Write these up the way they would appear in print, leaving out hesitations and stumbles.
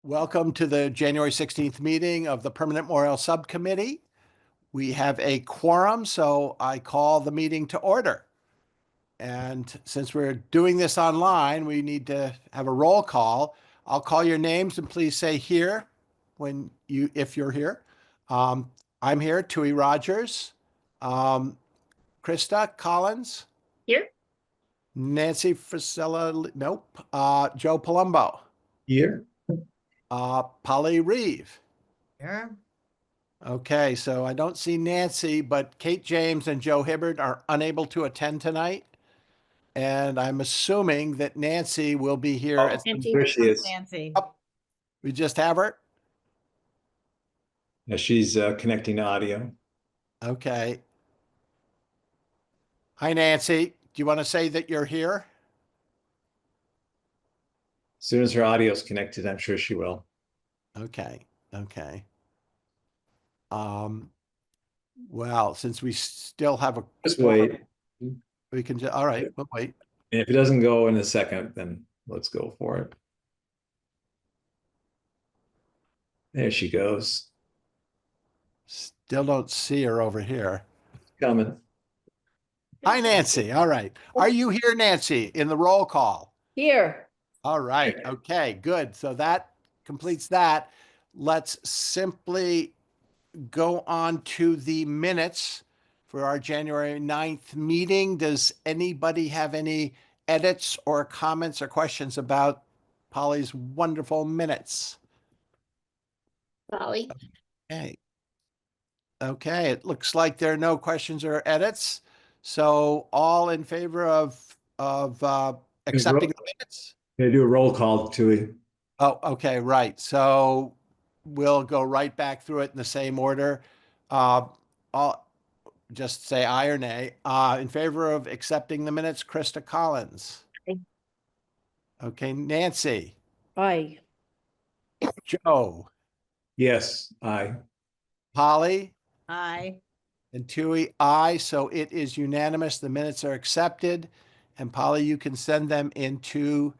Welcome to the January 16th meeting of the Permanent Memorial Subcommittee. We have a quorum, so I call the meeting to order. And since we're doing this online, we need to have a roll call. I'll call your names and please say here if you're here. I'm here, Tui Rogers, Krista Collins. Here. Nancy Frisella, nope. Joe Palumbo. Here. Polly Reeve. Yeah. Okay, so I don't see Nancy, but Kate James and Joe Hibbard are unable to attend tonight. And I'm assuming that Nancy will be here. Oh, there she is. Nancy. Oh, we just have her? Yeah, she's connecting to audio. Okay. Hi, Nancy. Do you want to say that you're here? As soon as her audio is connected, I'm sure she will. Okay. Okay. Well, since we still have Just wait. we can just, all right, we'll wait. And if it doesn't go in a second, then let's go for it. There she goes. Still don't see her over here. Coming. Hi, Nancy. All right. Are you here, Nancy, in the roll call? Here. All right. Okay, good. So that completes that. Let's simply go on to the minutes for our January 9th meeting. Does anybody have any edits or comments or questions about Polly's wonderful minutes? Polly. Okay. Okay, it looks like there are no questions or edits. So all in favor of accepting the minutes? Gonna do a roll call, Tui. Oh, okay, right. So we'll go right back through it in the same order. I'll just say aye or nay. In favor of accepting the minutes, Krista Collins. Aye. Okay, Nancy. Aye. Joe. Yes, aye. Polly. Aye. And Tui, aye. So it is unanimous. The minutes are accepted. And Polly, you can send them into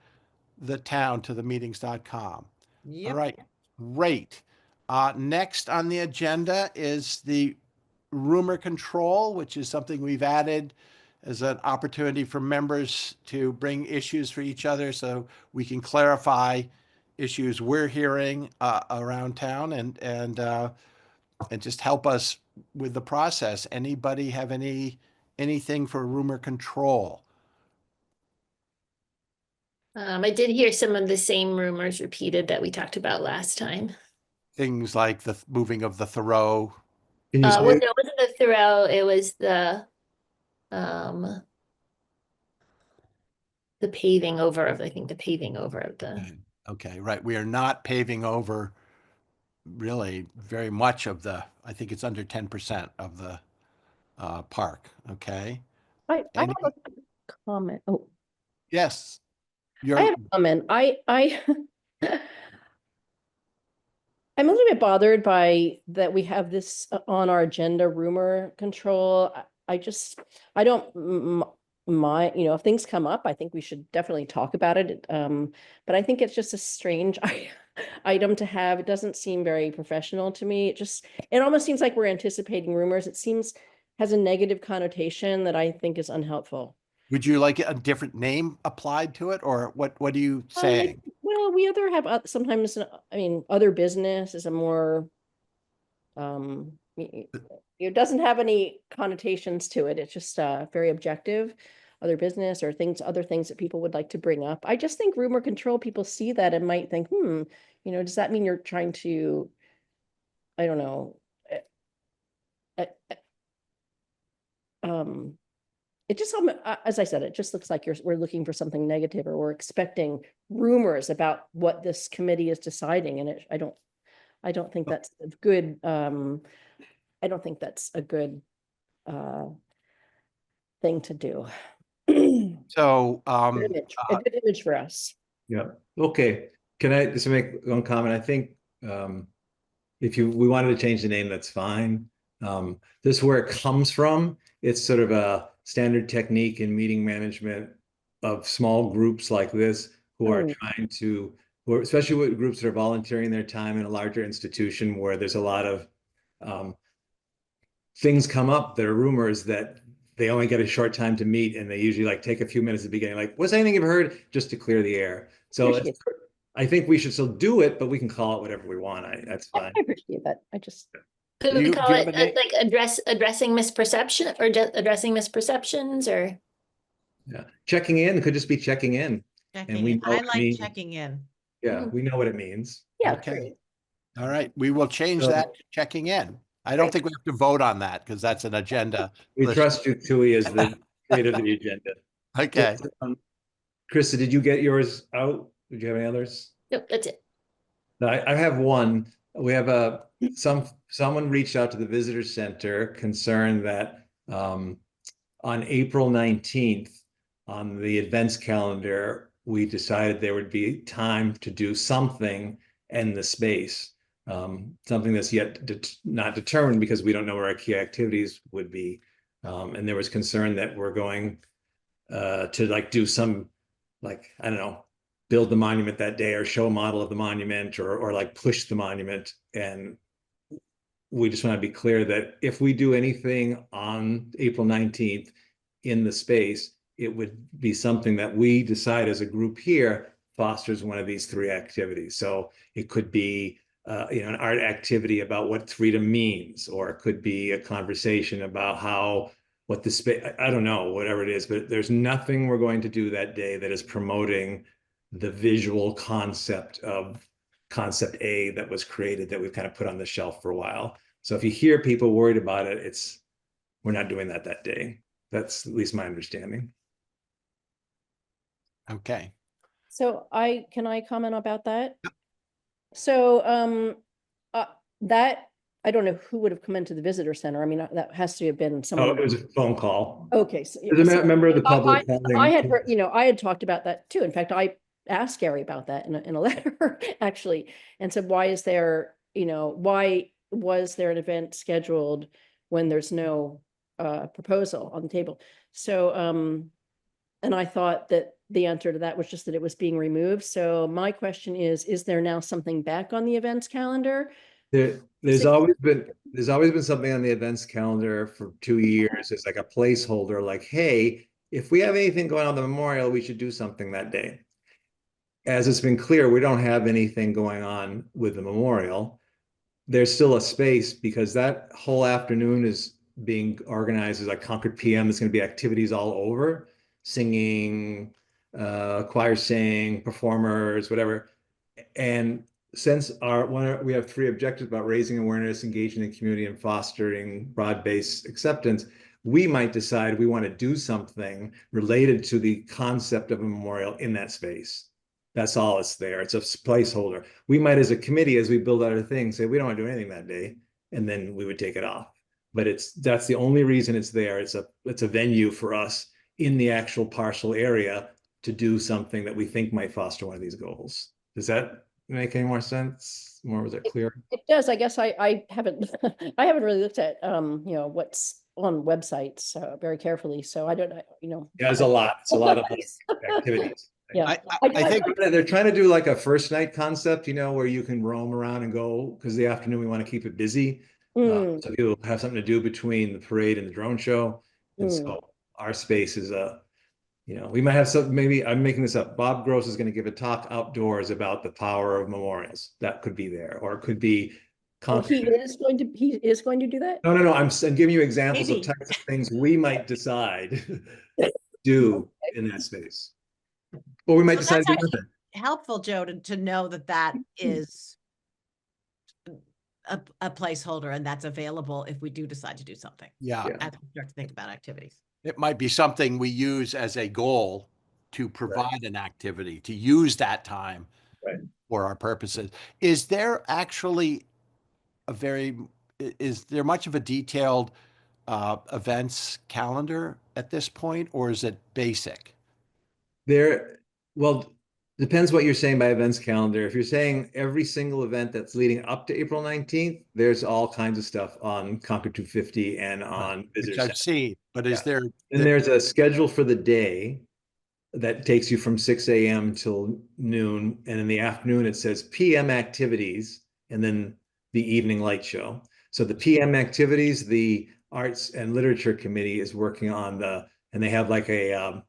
the town to the meetings.com. Yep. All right, great. Next on the agenda is the rumor control, which is something we've added as an opportunity for members to bring issues for each other so we can clarify issues we're hearing around town and just help us with the process. Anybody have anything for rumor control? I did hear some of the same rumors repeated that we talked about last time. Things like the moving of the Thoreau. Can you Well, say no, it wasn't the Thoreau, it was the paving over of, I think the paving over of the. Okay, right. We are not paving over really very much of the, I think it's under 10% of the park. Okay. I have a comment. Oh, Yes. I have a comment. I'm a little bit bothered by that we have this on our agenda, rumor control. I don't mind, if things come up, I think we should definitely talk about it. But I think it's just a strange item to have. It doesn't seem very professional to me. It almost seems like we're anticipating rumors. It has a negative connotation that I think is unhelpful. Would you like a different name applied to it, or what are you saying? Well, we have sometimes, other business is a more, it doesn't have any connotations to it. It's just very objective, other business or other things that people would like to bring up. I just think rumor control, people see that and might think, does that mean you're trying to, I don't know, it just, as I said, it just looks like we're looking for something negative, or we're expecting rumors about what this committee is deciding. And I don't think that's a good, I don't think that's a good thing to do. So, a good image for us. Yeah. Okay. Can I just make one comment? I think if we wanted to change the name, that's fine. This is where it comes from. It's sort of a standard technique in meeting management of small groups like this who are trying to or especially with groups that are volunteering their time in a larger institution where there's a lot of things come up that are rumors that they only get a short time to meet, and they usually like take a few minutes at the beginning, like, what's anything you've heard, just to clear the air. So Appreciate I think we should still do it, but we can call it whatever we want. That's fine. I appreciate that. I just, Could Do we you- call do you it have a name? like addressing misperception or just addressing misperceptions or? Yeah, checking in could just be checking in. Checking we in. know I what it like means. checking in. Yeah, we know what it means. yeah, Okay. great. All right, we will change So- that to checking in. I don't think we have to vote on that because that's an agenda. We list. trust you, Tui, as the creator of the agenda. Okay, Krista, did you get yours out? Did you have any others? Nope, that's it. No, I have one. We have someone reached out to the visitor center concerned that on April 19th on the events calendar, we decided there would be time to do something in the space. Something that's yet not determined because we don't know where our key activities would be. And there was concern that we're going to like do some, like, I don't know, build the monument that day or show a model of the monument or like push the monument. And we just want to be clear that if we do anything on April 19th in the space, it would be something that we decide as a group here fosters one of these three activities. So it could be an art activity about what freedom means, or it could be a conversation about what the space, I don't know, whatever it is, but there's nothing we're going to do that day that is promoting the visual concept of concept A that was created that we've kind of put on the shelf for a while. So if you hear people worried about it, we're not doing that day. That's at least my understanding. okay. So can I comment about that? So, that, I don't know who would have come into the visitor center. I mean, that has to have been Oh, someone. it was a phone call. Okay. So, There's a member of the public. I had heard, I had talked about that too. In fact, I asked Gary about that in a letter actually, and said, why was there an event scheduled when there's no proposal on the table? So, and I thought that the answer to that was just that it was being removed. So my question is there now something back on the events calendar? There's always been something on the events calendar for 2 years. It's like a placeholder, like, hey, if we have anything going on the memorial, we should do something that day. As it's been clear, we don't have anything going on with the memorial. There's still a space because that whole afternoon is being organized as like Concord PM. There's going to be activities all over, singing, choir sing, performers, whatever. And since we have 3 objectives about raising awareness, engaging the community, and fostering broad-based acceptance, we might decide we want to do something related to the concept of a memorial in that space. That's all it's there. It's a placeholder. We might, as a committee, as we build out our thing, say we don't want to do anything that day, and then we would take it off. But that's the only reason it's there. It's a venue for us in the actual parcel area to do something that we think might foster one of these goals. Does that make any more sense? Was it clear? It does. I guess I haven't I haven't really looked at what's on websites very carefully. So I don't know. Yeah, it's a lot. It's a lot of activities. Yeah. I think They're trying to do like a first night concept, where you can roam around and go, because the afternoon we want to keep it busy. So people have something to do between the parade and the drone show. And so our space is we might have some, maybe I'm making this up. Bob Gross is going to give a talk outdoors about the power of memorials. That could be there, or it could be. He is going to do that? No. I'm giving you examples Maybe. of types of things we might decide do in that space. Or we might Well, decide that's to do actually nothing. helpful, Joe, to know that is a placeholder and that's available if we do decide to do something. yeah, As we start to think about activities. it might be something we use as a goal to provide an activity, to use that time Right. for our purposes. Is there actually is there much of a detailed events calendar at this point, or is it basic? Well, depends what you're saying by events calendar. If you're saying every single event that's leading up to April 19th, there's all kinds of stuff on Concord250 and on Which Visitor I've Center. seen, but is there? And there's a schedule for the day that takes you from 6 a.m. till noon. And in the afternoon, it says PM activities and then the evening light show. So the PM activities, the Arts and Literature Committee is working on and they have like a,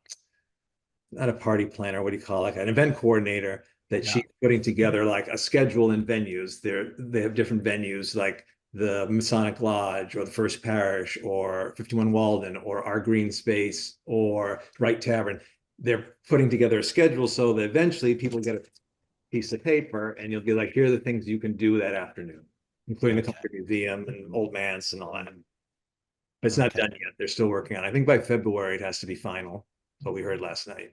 not a party planner, what do you call it? Like an event coordinator that Yeah. she's putting together like a schedule and venues. They have different venues like the Masonic Lodge or the First Parish or 51 Walden or Our Green Space or Wright Tavern. They're putting together a schedule so that eventually people get a piece of paper and you'll be like, here are the things you can do that afternoon, including the Concord Museum and Old Manse and all that. But it's not done yet. They're still working on it. I think by February it has to be final, what we heard last night.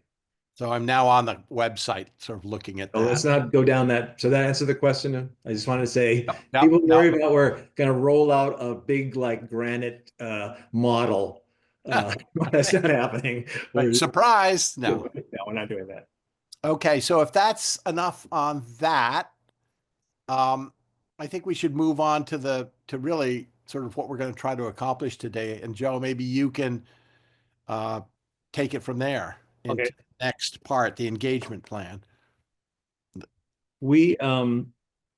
So I'm now on the website, sort of looking at So let's that. not go down that. So that answered the question. I just wanted to say, No, people no. worry about we're going to roll out a big like granite model. That's not happening. Surprise. No. No, we're not doing that. Okay, so if that's enough on that, I think we should move on to really sort of what we're going to try to accomplish today. And Joe, maybe you can take it from there into Okay. the next part, the engagement plan. We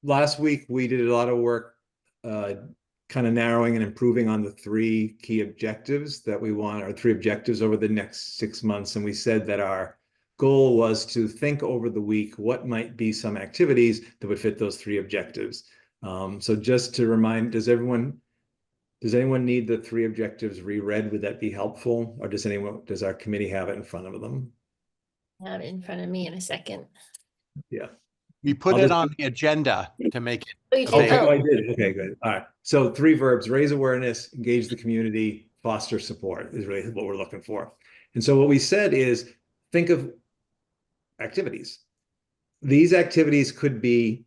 last week we did a lot of work kind of narrowing and improving on the 3 key objectives that we want, our 3 objectives over the next 6 months. And we said that our goal was to think over the week what might be some activities that would fit those 3 objectives. So just to remind, does anyone need the 3 objectives reread? Would that be helpful? Or does our committee have it in front of them? I have it in front of me in a second. Yeah. We put I'll it just- on the agenda to make it. Oh, you did? Okay, Oh. I did. Okay, good. All right. So 3 verbs: raise awareness, engage the community, foster support is really what we're looking for. And so what we said is think of activities. These activities could be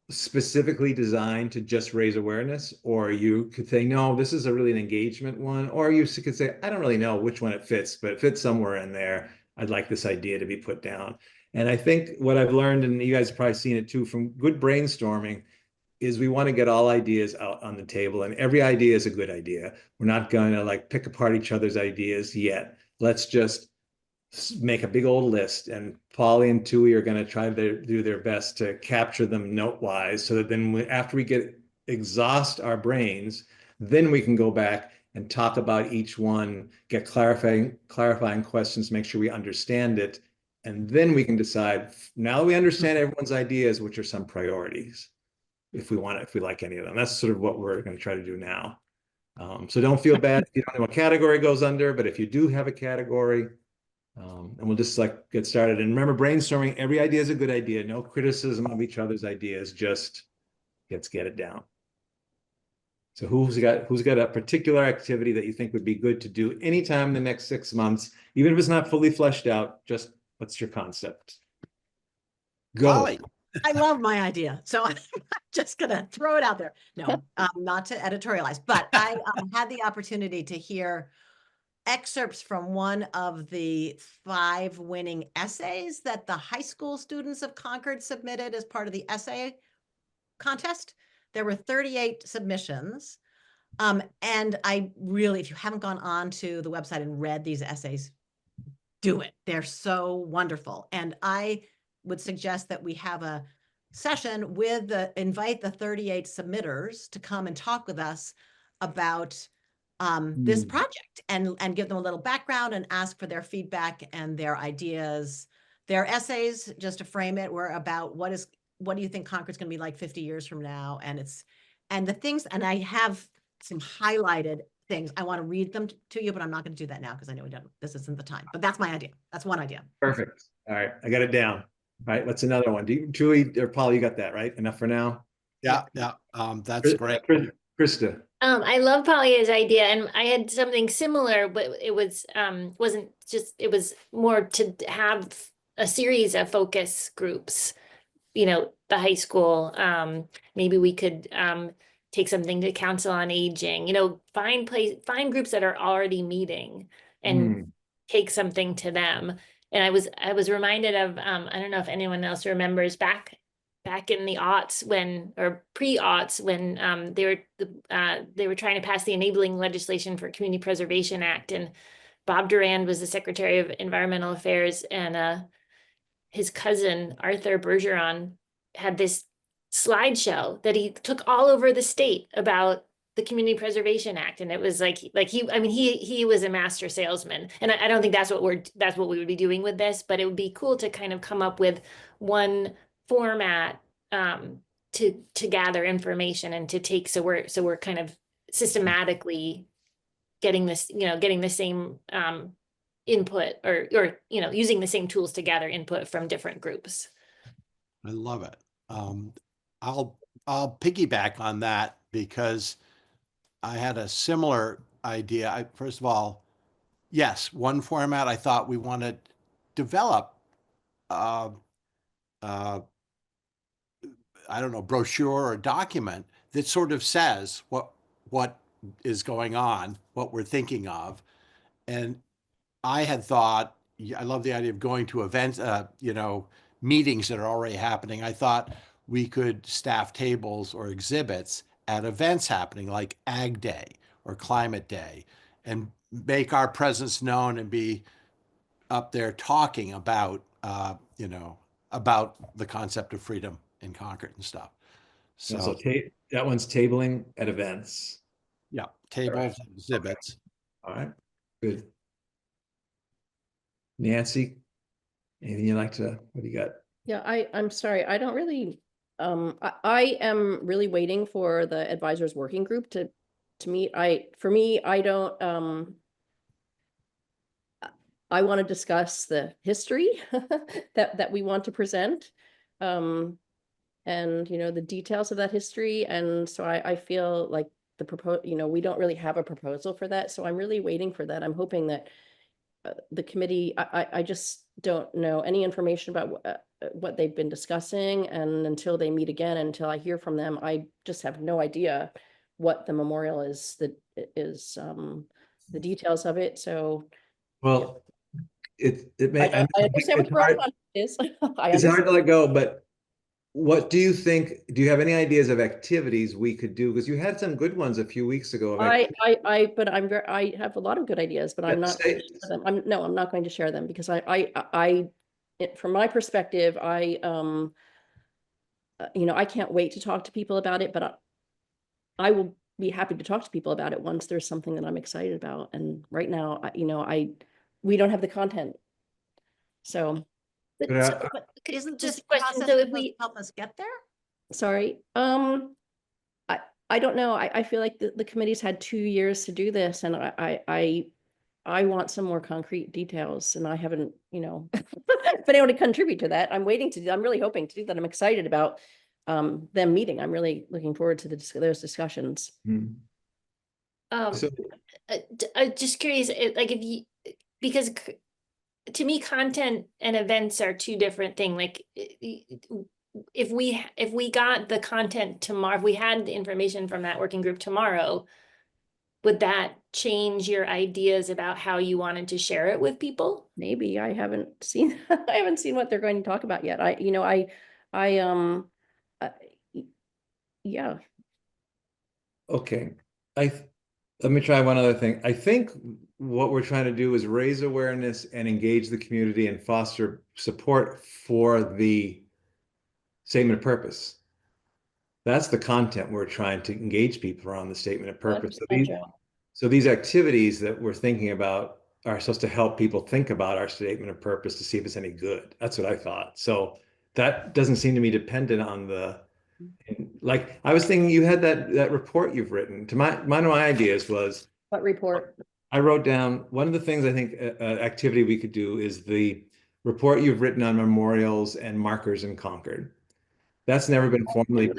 specifically designed to just raise awareness, or you could say, no, this is really an engagement one, or you could say, I don't really know which one it fits, but it fits somewhere in there. I'd like this idea to be put down. And I think what I've learned, and you guys have probably seen it too, from good brainstorming, is we want to get all ideas out on the table, and every idea is a good idea. We're not going to like pick apart each other's ideas yet. Let's just make a big old list, and Polly and Tui are going to try to do their best to capture them note-wise, so that then after we exhaust our brains, then we can go back and talk about each one, get clarifying questions, make sure we understand it, and then we can decide, now that we understand everyone's ideas, which are some priorities, if we like any of them. That's sort of what we're going to try to do now. So don't feel bad if you don't know what category goes under, but if you do have a category, and we'll just like get started. And remember, brainstorming, every idea is a good idea. No criticism of each other's ideas, just let's get it down. So who's got a particular activity that you think would be good to do anytime in the next 6 months, even if it's not fully fleshed out, just what's your concept? Go. Polly. I love my idea, so I'm just gonna throw it out there. No, not to editorialize, but I had the opportunity to hear excerpts from one of the 5 winning essays that the high school students of Concord submitted as part of the essay contest. There were 38 submissions. And I really, if you haven't gone on to the website and read these essays, do it. They're so wonderful. And I would suggest that we have a session with invite the 38 submitters to come and talk with us about this project and give them a little background and ask for their feedback and their ideas. Their essays, just to frame it, were about what do you think Concord's going to be like 50 years from now? And the things, and I have some highlighted things. I want to read them to you, but I'm not going to do that now because I know this isn't the time. But that's my idea. That's one idea. Perfect. All right, I got it down. All right, what's another one? Julie or Paul, you got that right? Enough for now? Yeah. That's great. Krista. I love Polly's idea, and I had something similar, but it was wasn't just, it was more to have a series of focus groups, the high school. Maybe we could take something to Council on Aging, find groups that are already meeting and take something to them. And I was reminded of I don't know if anyone else remembers back in the aughts or pre-aughts when they were trying to pass the enabling legislation for Community Preservation Act, and Bob Durand was the Secretary of Environmental Affairs, and his cousin Arthur Bergeron had this slideshow that he took all over the state about the Community Preservation Act, and it was like he was a master salesman, and I don't think that's what we would be doing with this, but it would be cool to kind of come up with one format to gather information and to take, so we're kind of systematically getting this, getting the same input, or using the same tools to gather input from different groups. I love it. I'll piggyback on that because I had a similar idea. First of all, yes, one format I thought we want to develop. I don't know, brochure or document that sort of says what is going on, what we're thinking of. And I had thought, I love the idea of going to events, meetings that are already happening. I thought we could staff tables or exhibits at events happening like Ag Day or Climate Day, and make our presence known and be up there talking about, about the concept of freedom in Concord and stuff. So that one's tabling at events. Yeah, tables, exhibits. All right, good. Nancy, anything you'd like to, what do you got? Yeah, I'm sorry. I don't really, I am really waiting for the advisors working group to meet. For me, I don't, I want to discuss the history that we want to present. And the details of that history. And so I feel like we don't really have a proposal for that. So I'm really waiting for that. I'm hoping that the committee, I just don't know any information about what they've been discussing. And until they meet again, until I hear from them, I just have no idea what the memorial is, the details of it. So. Well, it may, I understand what pro con is. It's hard to let go, but what do you think? Do you have any ideas of activities we could do? Because you had some good ones a few weeks ago. I have a lot of good ideas, but I'm not going to share them. I'm not going to share them because from my perspective, I can't wait to talk to people about it, but I will be happy to talk to people about it once there's something that I'm excited about. And right now, we don't have the content. So. But Isn't this just a question, process so if supposed we to help us get there? Sorry. I don't know. I feel like the committee's had 2 years to do this, and I want some more concrete details, and I haven't, been able to contribute to that. I'm really hoping to do that. I'm excited about them meeting. I'm really looking forward to those discussions. I'm just curious, because to me, content and events are two different things. Like if we got the content tomorrow, if we had the information from that working group tomorrow, would that change your ideas about how you wanted to share it with people? Maybe. I haven't seen what they're going to talk about yet. Yeah. Okay. Let me try one other thing. I think what we're trying to do is raise awareness and engage the community and foster support for the statement of purpose. That's the content we're trying to engage people around, the statement of purpose. So these activities that we're thinking about are supposed to help people think about our statement of purpose to see if it's any good. That's what I thought. So that doesn't seem to be dependent on like I was thinking you had that report you've written. To one of my ideas was, what report? I wrote down one of the things I think activity we could do is the report you've written on memorials and markers in Concord. That's never been formally.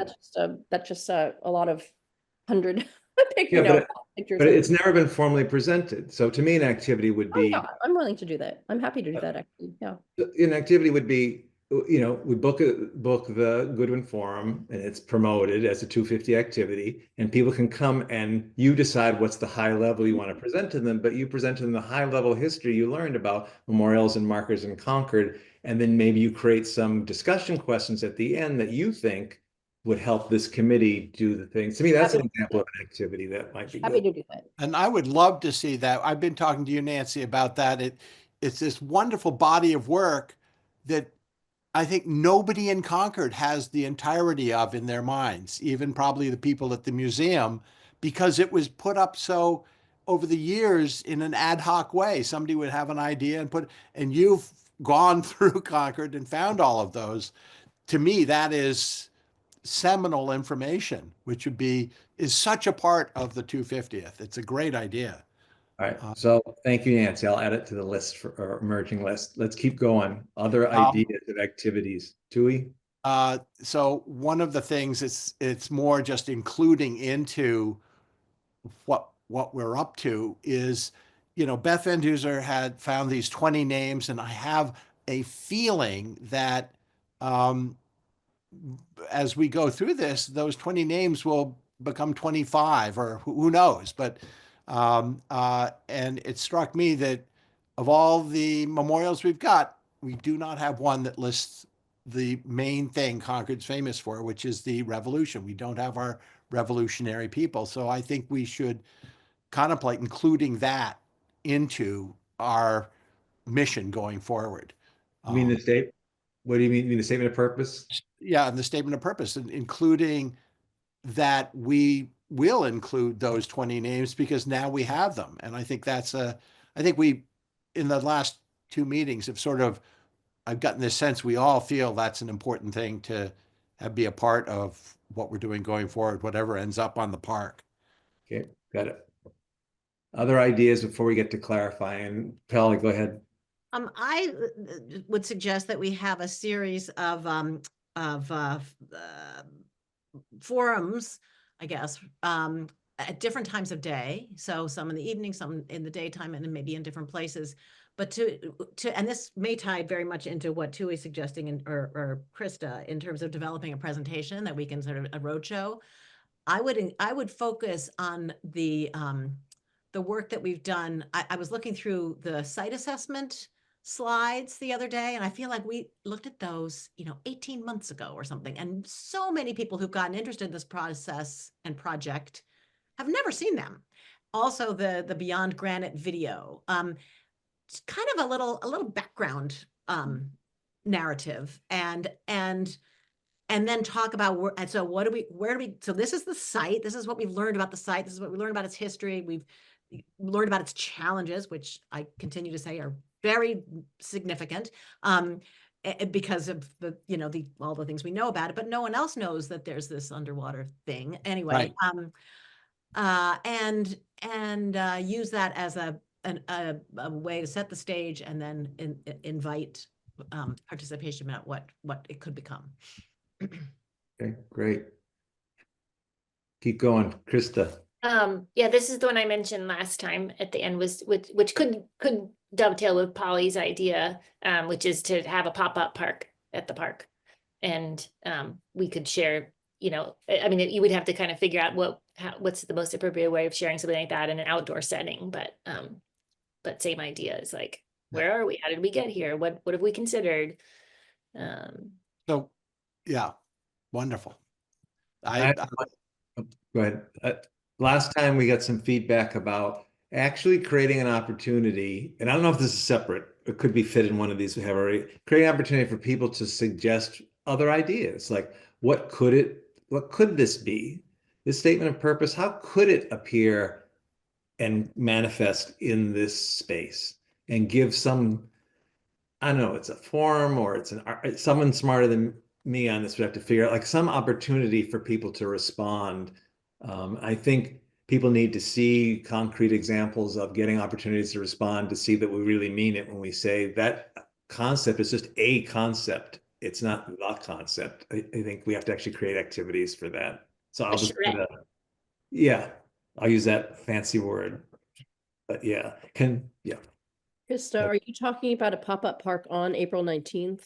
That's just a lot of 100 pictures. But it's never been formally presented. So to me, an activity would be. Yeah, I'm willing to do that. I'm happy to do that. Actually, yeah. An activity would be, we book the Goodwin Forum, and it's promoted as a 250 activity, and people can come and you decide what's the high level you want to present to them, but you present to them the high level history you learned about memorials and markers in Concord, and then maybe you create some discussion questions at the end that you think would help this committee do the things. To me, that's an Happy- example of an activity that might be Happy good. to do that. And I would love to see that. I've been talking to you, Nancy, about that. It's this wonderful body of work that I think nobody in Concord has the entirety of in their minds, even probably the people at the museum, because it was put up so over the years in an ad hoc way. Somebody would have an idea and you've gone through Concord and found all of those. To me, that is seminal information, which is such a part of the 250th. It's a great idea. All right. So thank you, Nancy. I'll add it to the list for our emerging list. Let's keep going. Other ideas of activities. Tui? So one of the things it's more just including into what we're up to is, Beth Van Duzer had found these 20 names, and I have a feeling that as we go through this, those 20 names will become 25, or who knows. But and it struck me that of all the memorials we've got, we do not have one that lists the main thing Concord's famous for, which is the revolution. We don't have our revolutionary people. So I think we should contemplate including that into our mission going forward. You mean the state? What do you mean? You mean the statement of purpose? Yeah, and the statement of purpose, including that we will include those 20 names because now we have them. And I think I think we, in the last two meetings, I've gotten this sense we all feel that's an important thing to be a part of what we're doing going forward, whatever ends up on the park. Okay, got it. Other ideas before we get to clarifying? Pally, go ahead. I would suggest that we have a series of forums, I guess, at different times of day. So some in the evening, some in the daytime, and then maybe in different places. But and this may tie very much into what Tui is suggesting, or Krista, in terms of developing a presentation that we can sort of a roadshow. I would focus on the work that we've done. I was looking through the site assessment slides the other day, and I feel like we looked at those, 18 months ago or something. And so many people who've gotten interested in this process and project have never seen them. Also, the Beyond Granite video, it's kind of a little background narrative, and then talk about so where do we, so this is the site, this is what we've learned about the site, this is what we learned about its history, we've learned about its challenges, which I continue to say are very significant, because of all the things we know about it, but no one else knows that there's this underwater thing anyway. Right. And use that as a way to set the stage, and then invite participation about what it could become. Okay, great. Keep going, Krista. Yeah, this is the one I mentioned last time at the end, which could dovetail with Polly's idea, which is to have a pop-up park at the park. And we could share, I mean, you would have to kind of figure out what's the most appropriate way of sharing something like that in an outdoor setting, but same idea is like, where are we? How did we get here? What have we considered? So, yeah, wonderful. Go ahead. Last time we got some feedback about actually creating an opportunity, and I don't know if this is separate, it could be fit in one of these we have already, creating an opportunity for people to suggest other ideas. Like, what could this be? This statement of purpose, how could it appear and manifest in this space? And give some, I don't know, it's a forum or it's someone smarter than me on this would have to figure out like some opportunity for people to respond. I think people need to see concrete examples of getting opportunities to respond, to see that we really mean it when we say that concept is just a concept. It's not the concept. I think we have to actually create activities for that. So I'll just I'll use that fancy word. But yeah. Krista, are you talking about a pop-up park on April 19th?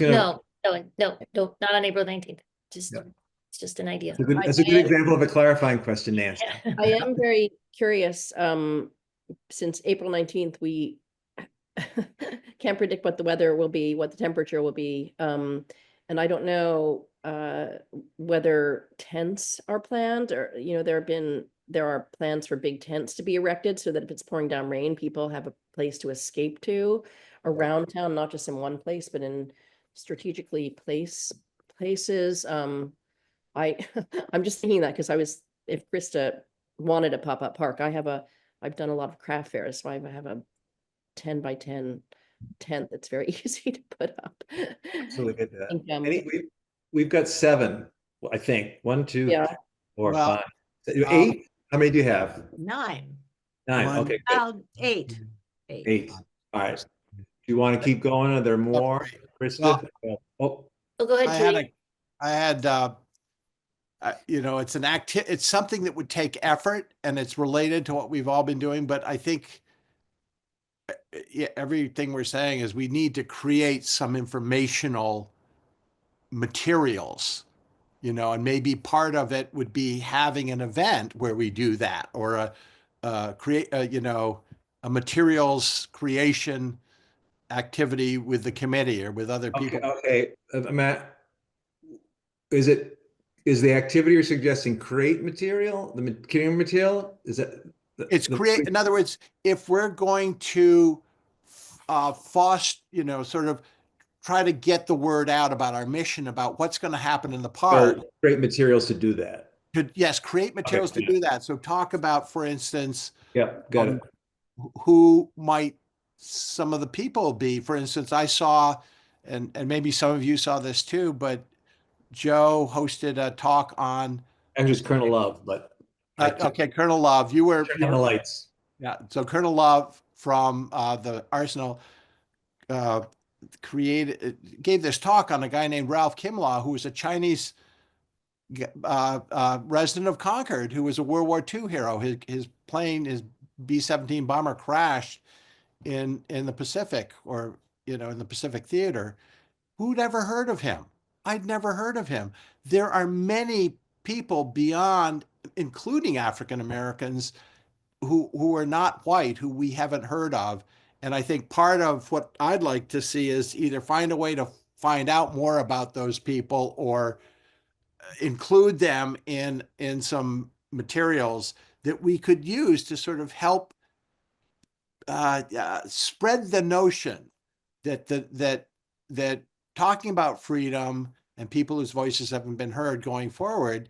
No, not on April 19th. It's just an idea. That's a good example of a clarifying question, Nancy. I am very curious, since April 19th, we can't predict what the weather will be, what the temperature will be. And I don't know whether tents are planned, or, you know, there are plans for big tents to be erected so that if it's pouring down rain, people have a place to escape to around town, not just in one place, but in strategically places. I I'm just thinking that because if Krista wanted a pop-up park, I've done a lot of craft fairs, so I have a 10 by 10 tent that's very easy to put up. Absolutely get that. think, We've got 7, I think. 1, 2, Yeah. 3, 4, Well, 5, 8. How many do you have? 9. 9. One. Okay, good. 8. 8. All right. Do you want to keep going? Are there more, Krista? Oh, Oh, go ahead, I had Julie. you know, it's something that would take effort, and it's related to what we've all been doing, but I think yeah, everything we're saying is we need to create some informational materials, you know, and maybe part of it would be having an event where we do that, or you know, a materials creation activity with the committee or with other okay. people. Okay. Matt, is the activity you're suggesting create material? The material? Is that It's create, in other words, if we're going to foster, you know, sort of try to get the word out about our mission, about what's going to happen in the park. create materials to do that? Yes, create materials to Okay. do that. So talk about, for instance, Yeah, got it. who might some of the people be. For instance, I saw, and maybe some of you saw this too, but Joe hosted a talk on. Actually, it's Colonel Love, but Okay, Colonel Love, you were turn on the lights. yeah. So Colonel Love from the Arsenal gave this talk on a guy named Ralph Kimlaw, who was a Chinese resident of Concord, who was a World War II hero. His plane, his B-17 bomber, crashed in the Pacific, or you know, in the Pacific Theater. Who'd ever heard of him? I'd never heard of him. There are many people beyond, including African Americans, who are not white, who we haven't heard of. And I think part of what I'd like to see is either find a way to find out more about those people, or include them in some materials that we could use to sort of help spread the notion that that talking about freedom and people whose voices haven't been heard going forward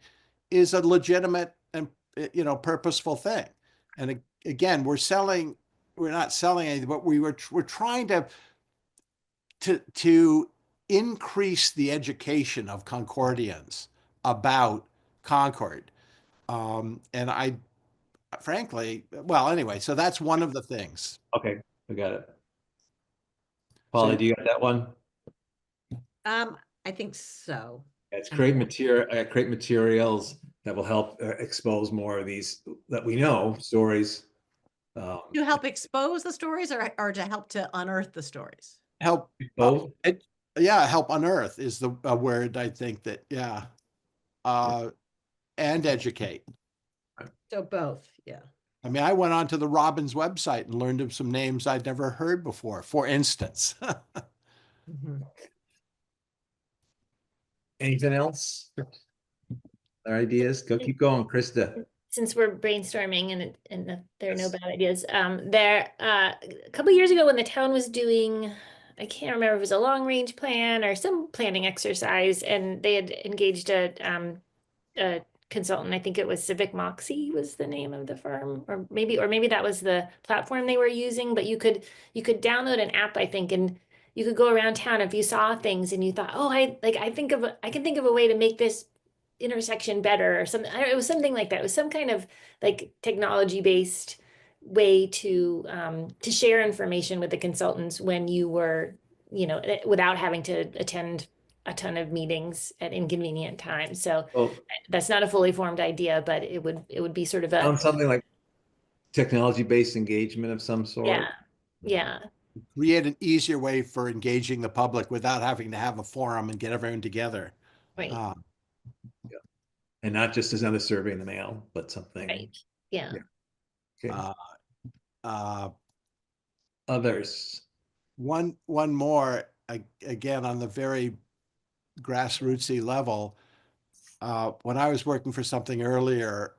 is a legitimate and, you know, purposeful thing. And again, we're not selling anything, but we're trying to increase the education of Concordians about Concord. And I frankly, well, anyway, so that's one of the things. Okay, I got it. Polly, do you got that one? I think so. It's create materials that will help expose more of these that we know stories. To help expose the stories, or to help to unearth the stories? Help both. Yeah, help unearth is the word, I think, that yeah. And educate. So both, yeah. I mean, I went onto the Robbins website and learned of some names I'd never heard before, for instance. Anything else? Other ideas? Keep going, Krista. Since we're brainstorming and there are no Yes. bad ideas, a couple years ago when the town was doing, I can't remember if it was a long range plan or some planning exercise, and they had engaged a consultant. I think it was Civic Moxie was the name of the firm, or maybe that was the platform they were using. But you could download an app, I think, and you could go around town if you saw things and you thought, oh, I can think of a way to make this intersection better, or something. It was something like that. It was some kind of like technology based way to share information with the consultants when you were, you know, without having to attend a ton of meetings at inconvenient times. So that's not a fully formed idea, but it would be sort of a something like technology-based engagement of some sort. Yeah. Create an easier way for engaging the public without having to have a forum and get everyone together. Right. And not just another survey in the mail, but something. Right. Yeah. Okay. Others. One more, again, on the very grassrootsy level. When I was working for something earlier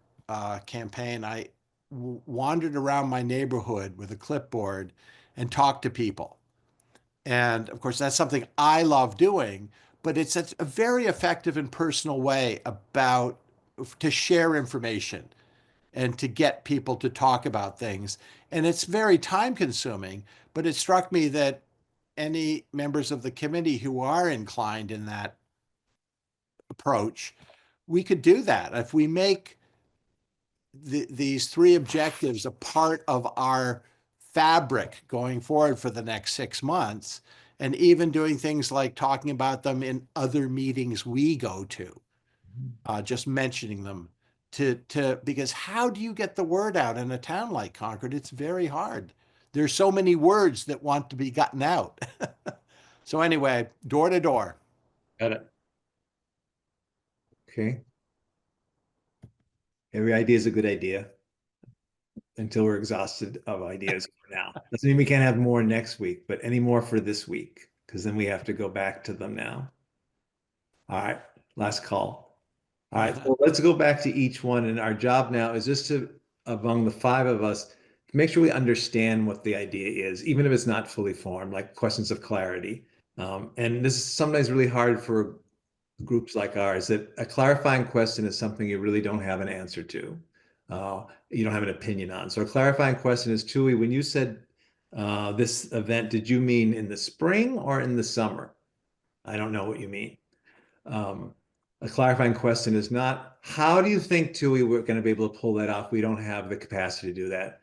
campaign, I wandered around my neighborhood with a clipboard and talked to people. And of course, that's something I love doing, but it's a very effective and personal way to share information and to get people to talk about things. And it's very time consuming, but it struck me that any members of the committee who are inclined in that approach, we could do that. If we make these three objectives a part of our fabric going forward for the next 6 months, and even doing things like talking about them in other meetings we go to, just mentioning them because how do you get the word out in a town like Concord? It's very hard. There's so many words that want to be gotten out. So anyway, door to door. Got it. Okay. Every idea is a good idea until we're exhausted of ideas for now. Doesn't mean we can't have more next week, but any more for this week, because then we have to go back to them now. All right, last call. All right, well, let's go back to each one. And our job now is just to, among the 5 of us, make sure we understand what the idea is, even if it's not fully formed, like questions of clarity. And this is sometimes really hard for groups like ours, that a clarifying question is something you really don't have an answer to. You don't have an opinion on. So a clarifying question is, Tui, when you said this event, did you mean in the spring or in the summer? I don't know what you mean. A clarifying question is not, how do you think, Tui, we're going to be able to pull that off? We don't have the capacity to do that.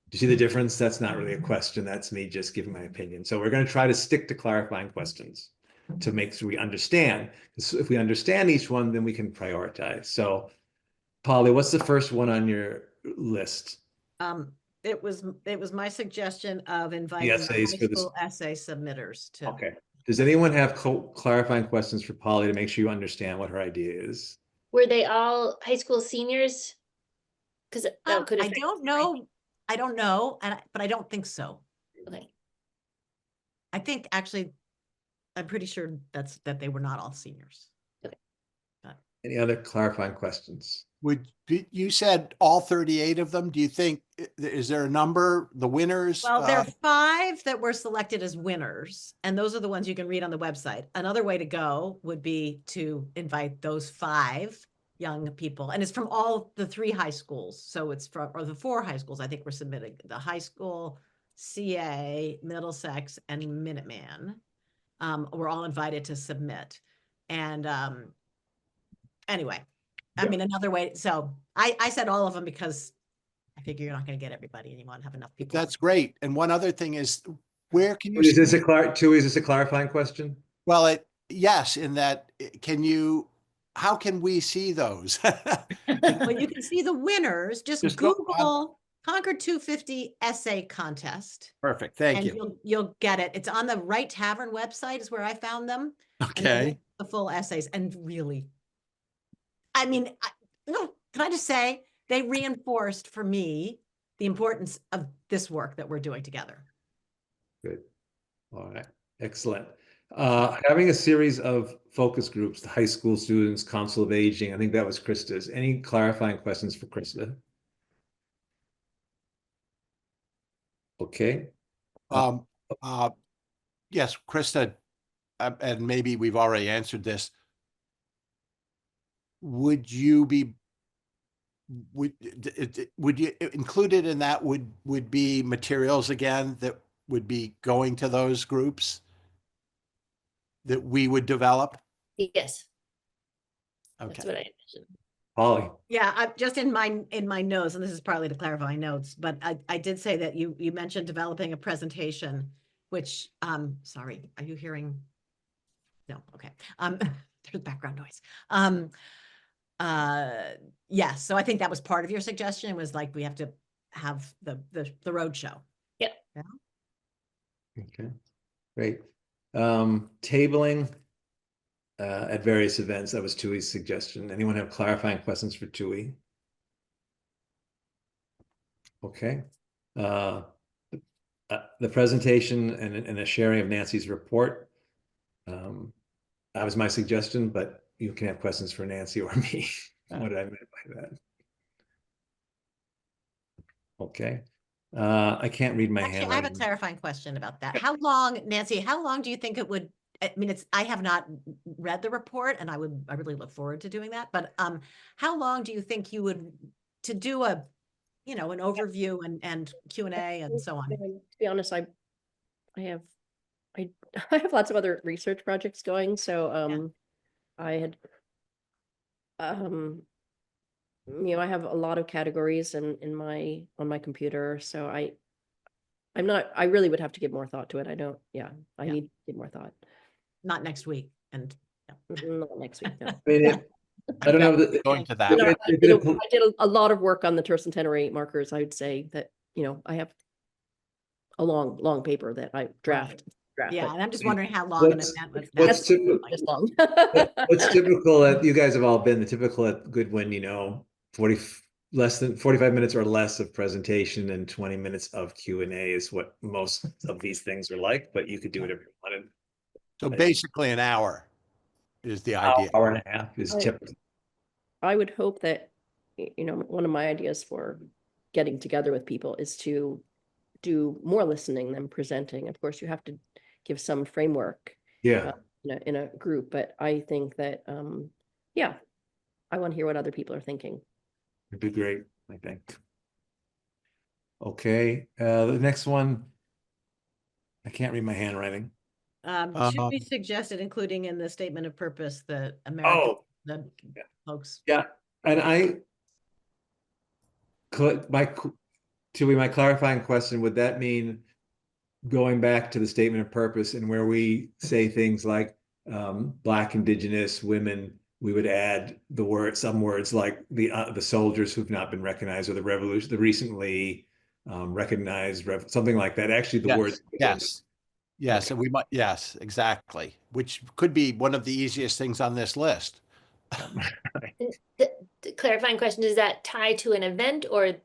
Do you see the difference? That's not really a question. That's me just giving my opinion. So we're going to try to stick to clarifying questions to make sure we understand. If we understand each one, then we can prioritize. So, Polly, what's the first one on your list? It was my suggestion of inviting essays high for this. school essay submitters to. Okay. Does anyone have clarifying questions for Polly to make sure you understand what her idea is? Were they all high school seniors? Because that could I affect. don't know. I don't know, but I don't think so. Okay. I think actually, I'm pretty sure that they were not all seniors. Any other clarifying questions? You said all 38 of them? Do you think, is there a number, the winners? Well, there are 5 that were selected as winners, and those are the ones you can read on the website. Another way to go would be to invite those 5 young people, and it's from all the 3 high schools. So it's from, or the 4 high schools, I think we're submitting, the high school, CA, Middlesex, and Minuteman. We're all invited to submit. And anyway, I mean, another way. So I said all of them because I figure you're not going to get everybody and you want to have enough people. That's great. And one other thing is, where can you? Is this a clarifying question? Well, yes, in that, how can we see those? Well, you can see the winners. Just go Google Concord250 essay contest. Perfect. Thank and you. You'll get it. It's on the Right Tavern website is where I found them. Okay. The full essays. And really, I mean, can I just say, they reinforced for me the importance of this work that we're doing together. Good. All right. Excellent. Having a series of focus groups, the high school students, Council of Aging, I think that was Krista's. Any clarifying questions for Krista? Okay. Yes, Krista, and maybe we've already answered this. Would you included in that would be materials again that would be going to those groups that we would develop? Yes. Okay. That's what I envisioned. Polly. Yeah, I just in my notes, and this is partly to clarify notes, but I did say that you mentioned developing a presentation, which sorry, are you hearing? No, okay. There's background noise. Yes, so I think that was part of your suggestion, was like we have to have the road show. Yep. Yeah. Okay, great. Tabling at various events. That was Tui's suggestion. Anyone have clarifying questions for Tui? Okay. The presentation and a sharing of Nancy's report. that was my suggestion, but you can have questions for Nancy or me. What I meant by that. Okay. I can't read my Actually, I have a handwriting. clarifying question about that. How long, Nancy, how long do you think it would, I mean, I have not read the report and I really look forward to doing that, but how long do you think you would, to do a, an overview and Q&A and so on? To be honest, I have I have lots of other research projects going, so I had I have a lot of categories on my computer, so I really would have to give more thought to it. I need to give more thought. Not next week and. Not next week, no. I mean, I don't know. Going to that. You know, It- I it- did, it- a, I did a lot of work on the tercentenary markers. I would say that, I have a long paper that I draft. Yeah, and I'm just wondering how long an What's- event was. what's that. typical? Just long. What's typical at, you guys have all been, the typical at Goodwin, less than 45 minutes or less of presentation and 20 minutes of Q&A is what most of these things are like, but you could do whatever you wanted. So basically an hour is the idea. Hour and a half is Oh. typical. I would hope that, one of my ideas for getting together with people is to do more listening than presenting. Of course, you have to give some framework Yeah, in a group, but I think that, I want to hear what other people are thinking. it'd be great, I think. Okay, the next one, I can't read my handwriting. Should be suggested, including in the statement of purpose, the American, Oh, the yeah. folks. yeah, and my clarifying question, would that mean going back to the statement of purpose and where we say things like Black, Indigenous, women, we would add some words like the soldiers who've not been recognized, or the revolution, the recently recognized, something like that. Actually, the words. Yes, and we might, yes, exactly, which could be one of the easiest things on this list. The clarifying question, is that tied to an event or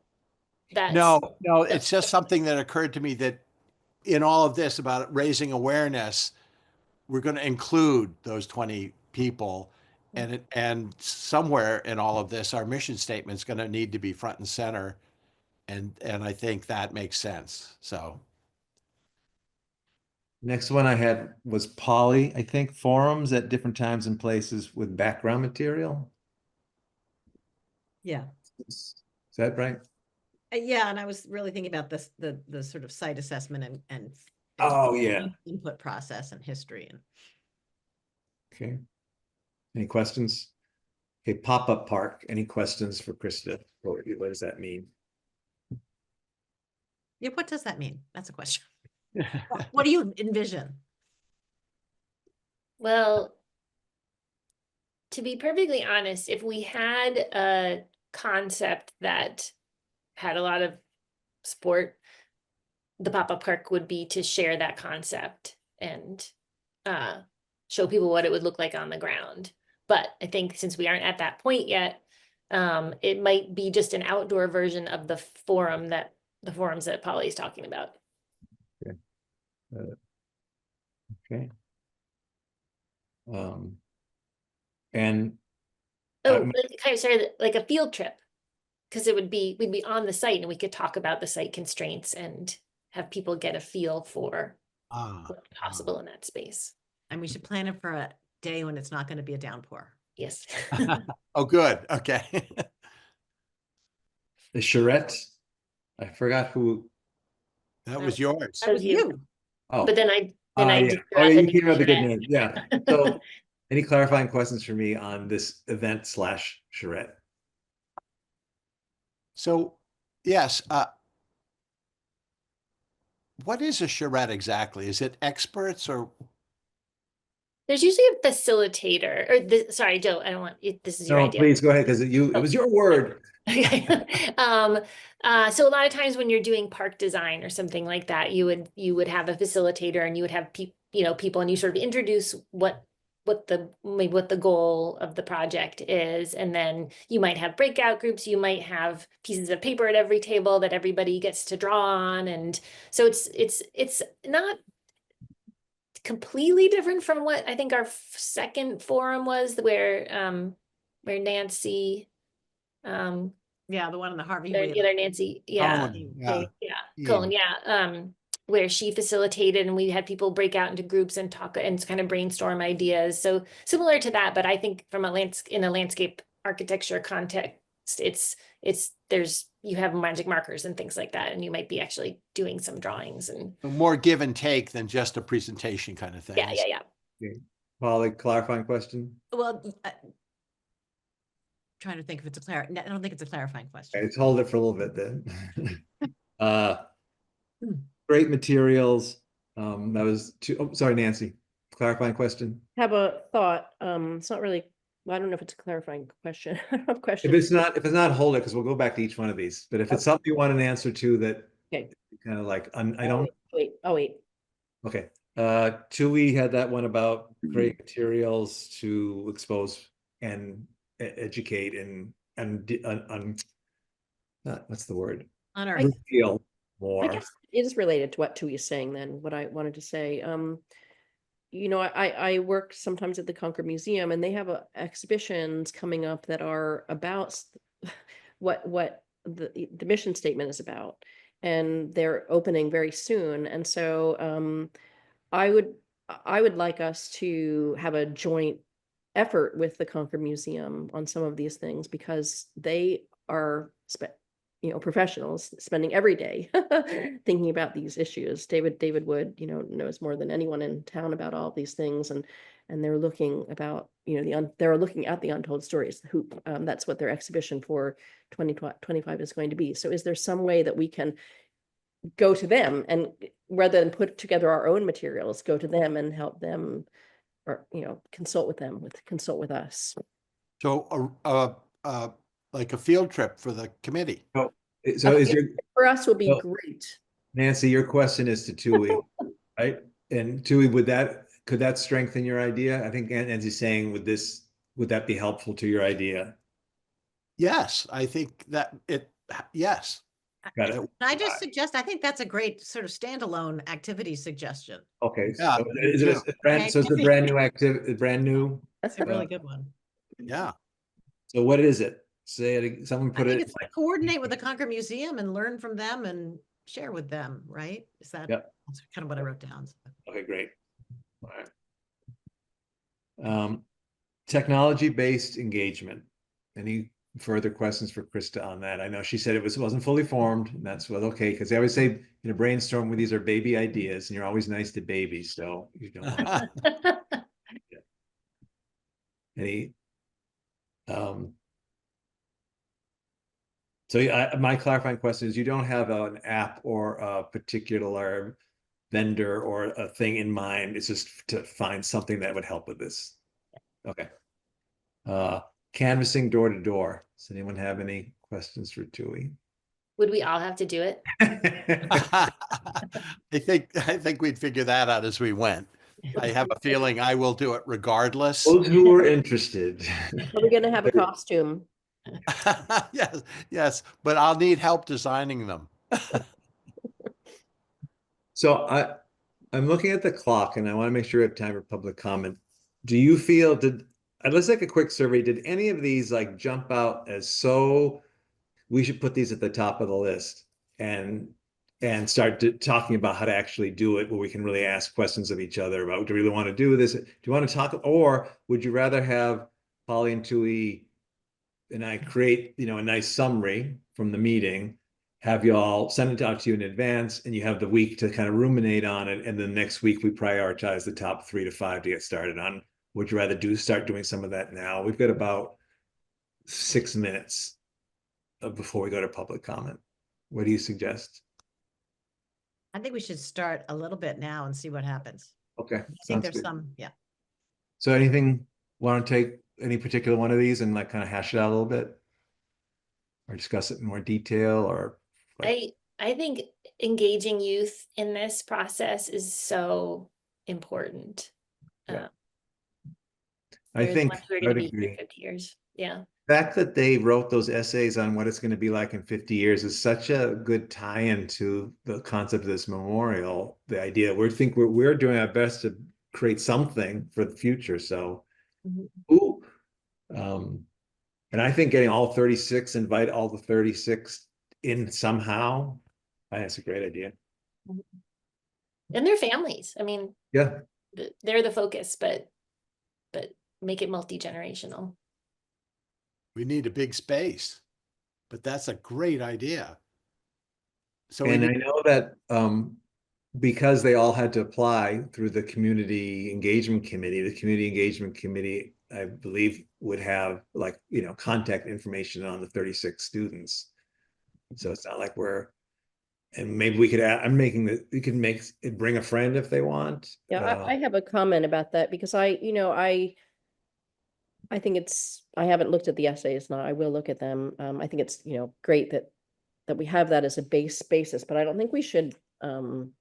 that's? No, it's just something that occurred to me that in all of this about raising awareness, we're going to include those 20 people, and somewhere in all of this, our mission statement is going to need to be front and center, and I think that makes sense. So Next one I had was Polly, I think, forums at different times and places with background material. Yeah. Is that right? Yeah, and I was really thinking about this, the sort of site assessment and Oh, yeah. input process and history and. Okay. Any questions? Okay, pop-up park. Any questions for Krista? What does that mean? Yeah, what does that mean? That's a question. What do you envision? Well, to be perfectly honest, if we had a concept that had a lot of sport, the pop-up park would be to share that concept and show people what it would look like on the ground. But I think since we aren't at that point yet, it might be just an outdoor version of the forums that Polly's talking about. Okay. Okay. And Like a field trip, because we'd be on the site and we could talk about the site constraints and have people get a feel for what's possible in that space. And we should plan it for a day when it's not going to be a downpour. Yes. Oh, good. Okay. the charrette, I forgot who. That was yours. That was you. Oh, But then I yeah. just threw Oh, out yeah, the you came up with a good name. name. Yeah. So, any clarifying questions for me on this event / charrette? So, yes, what is a charrette exactly? Is it experts or? There's usually a facilitator, or sorry, Joe, I don't want this is your No, idea. please go ahead, because it was your word. Okay. So a lot of times when you're doing park design or something like that, you would have a facilitator and you would have people, and you sort of introduce what the goal of the project is, and then you might have breakout groups, you might have pieces of paper at every table that everybody gets to draw on, and so it's not completely different from what I think our second forum was, where Nancy, Yeah, the one in the Harvey the Wheel. other Nancy, yeah, Yeah. Cohen, where she facilitated and we had people break out into groups and talk and kind of brainstorm ideas. So similar to that, but I think from in a landscape architecture context, you have magic markers and things like that, and you might be actually doing some drawings and More give and take than just a presentation kind of thing. yeah. Okay. Polly, clarifying question? Well, trying to think if it's I don't think it's a clarifying question. Okay, let's hold it for a little bit then. Great materials. That was sorry, Nancy. Clarifying question. Have a thought. It's not really, well, I don't know if it's a clarifying question. I don't have a question. If it's not, hold it, because we'll go back to each one of these. But if it's something you want an answer to that Okay. kind of like, I don't. Wait. Okay. Tui had that one about great materials to expose and educate and what's the word? Reveal more. I guess it is related to what Tui is saying then, what I wanted to say. You know, I work sometimes at the Concord Museum, and they have exhibitions coming up that are about what the mission statement is about, and they're opening very soon. And so I would like us to have a joint effort with the Concord Museum on some of these things, because they are professionals spending every day thinking about these issues. David Wood, knows more than anyone in town about all of these things, and they're looking about, they're looking at the untold stories. That's what their exhibition for 2025 is going to be. So is there some way that we can go to them, and rather than put together our own materials, go to them and help them, or consult with us? So like a field trip for the committee. So For us will be great. Nancy, your question is to Tui, right? And Tui, could that strengthen your idea? I think Nancy's saying, would that be helpful to your idea? Yes, I think that yes. Got it. I just suggest, I think that's a great sort of standalone activity suggestion. Okay. Yeah, So it's a brand new activity, brand new. That's a really good one. Yeah. So what is it? Say it. Someone put I think it. it's like coordinate with the Concord Museum and learn from them and share with them, right? Is that Yep. That's kind of what I wrote down. Okay, great. All right. Technology-based engagement. Any further questions for Krista on that? I know she said it wasn't fully formed, and that's okay, because they always say in a brainstorm where these are baby ideas, and you're always nice to babies, so you don't want any. So my clarifying question is, you don't have an app or a particular vendor or a thing in mind. It's just to find something that would help with this. Okay. Canvassing door to door. Does anyone have any questions for Tui? Would we all have to do it? I think we'd figure that out as we went. I have a feeling I will do it regardless. Those who are interested. Are we going to have a costume? Yes, but I'll need help designing them. So I'm looking at the clock, and I want to make sure we have time for public comment. Do you feel, let's take a quick survey. Did any of these like jump out as we should put these at the top of the list and start talking about how to actually do it, where we can really ask questions of each other about, do we really want to do this? Do you want to talk, or would you rather have Polly and Tui and I create, a nice summary from the meeting, have you all send it out to you in advance, and you have the week to kind of ruminate on it, and then next week we prioritize the top 3 to 5 to get started on? Would you rather start doing some of that now? We've got about 6 minutes before we go to public comment. What do you suggest? I think we should start a little bit now and see what happens. Okay. I think there's some, yeah. So anything, want to take any particular one of these and like kind of hash it out a little bit? Or discuss it in more detail, or I think engaging youth in this process is so important. Yeah. I think we're going to be in 50 years. Yeah. The fact that they wrote those essays on what it's going to be like in 50 years is such a good tie-in to the concept of this memorial. The idea we're doing our best to create something for the future. So, Mhm. ooh, and I think getting all 36, invite all the 36 in somehow, I think that's a great idea. And their families. I mean, Yeah. they're the focus, but make it multi-generational. We need a big space, but that's a great idea. So we And I need, know that because they all had to apply through the community engagement committee, I believe, would have, like, you know, contact information on the 36 students. So it's not like and maybe we could add, we could bring a friend if they want. Yeah, I have a comment about that because I think I haven't looked at the essays now. I will look at them. I think it's, great that we have that as a basis, but I don't think we should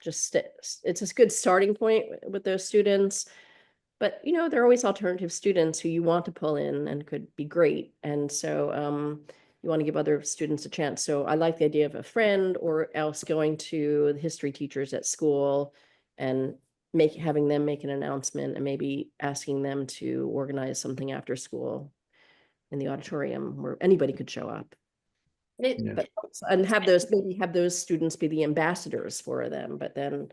it's a good starting point with those students. But there are always alternative students who you want to pull in and could be great. And so you want to give other students a chance. So I like the idea of a friend or else going to the history teachers at school and having them make an announcement and maybe asking them to organize something after school in the auditorium where anybody could show up. Yeah. And maybe have those students be the ambassadors for them, but then,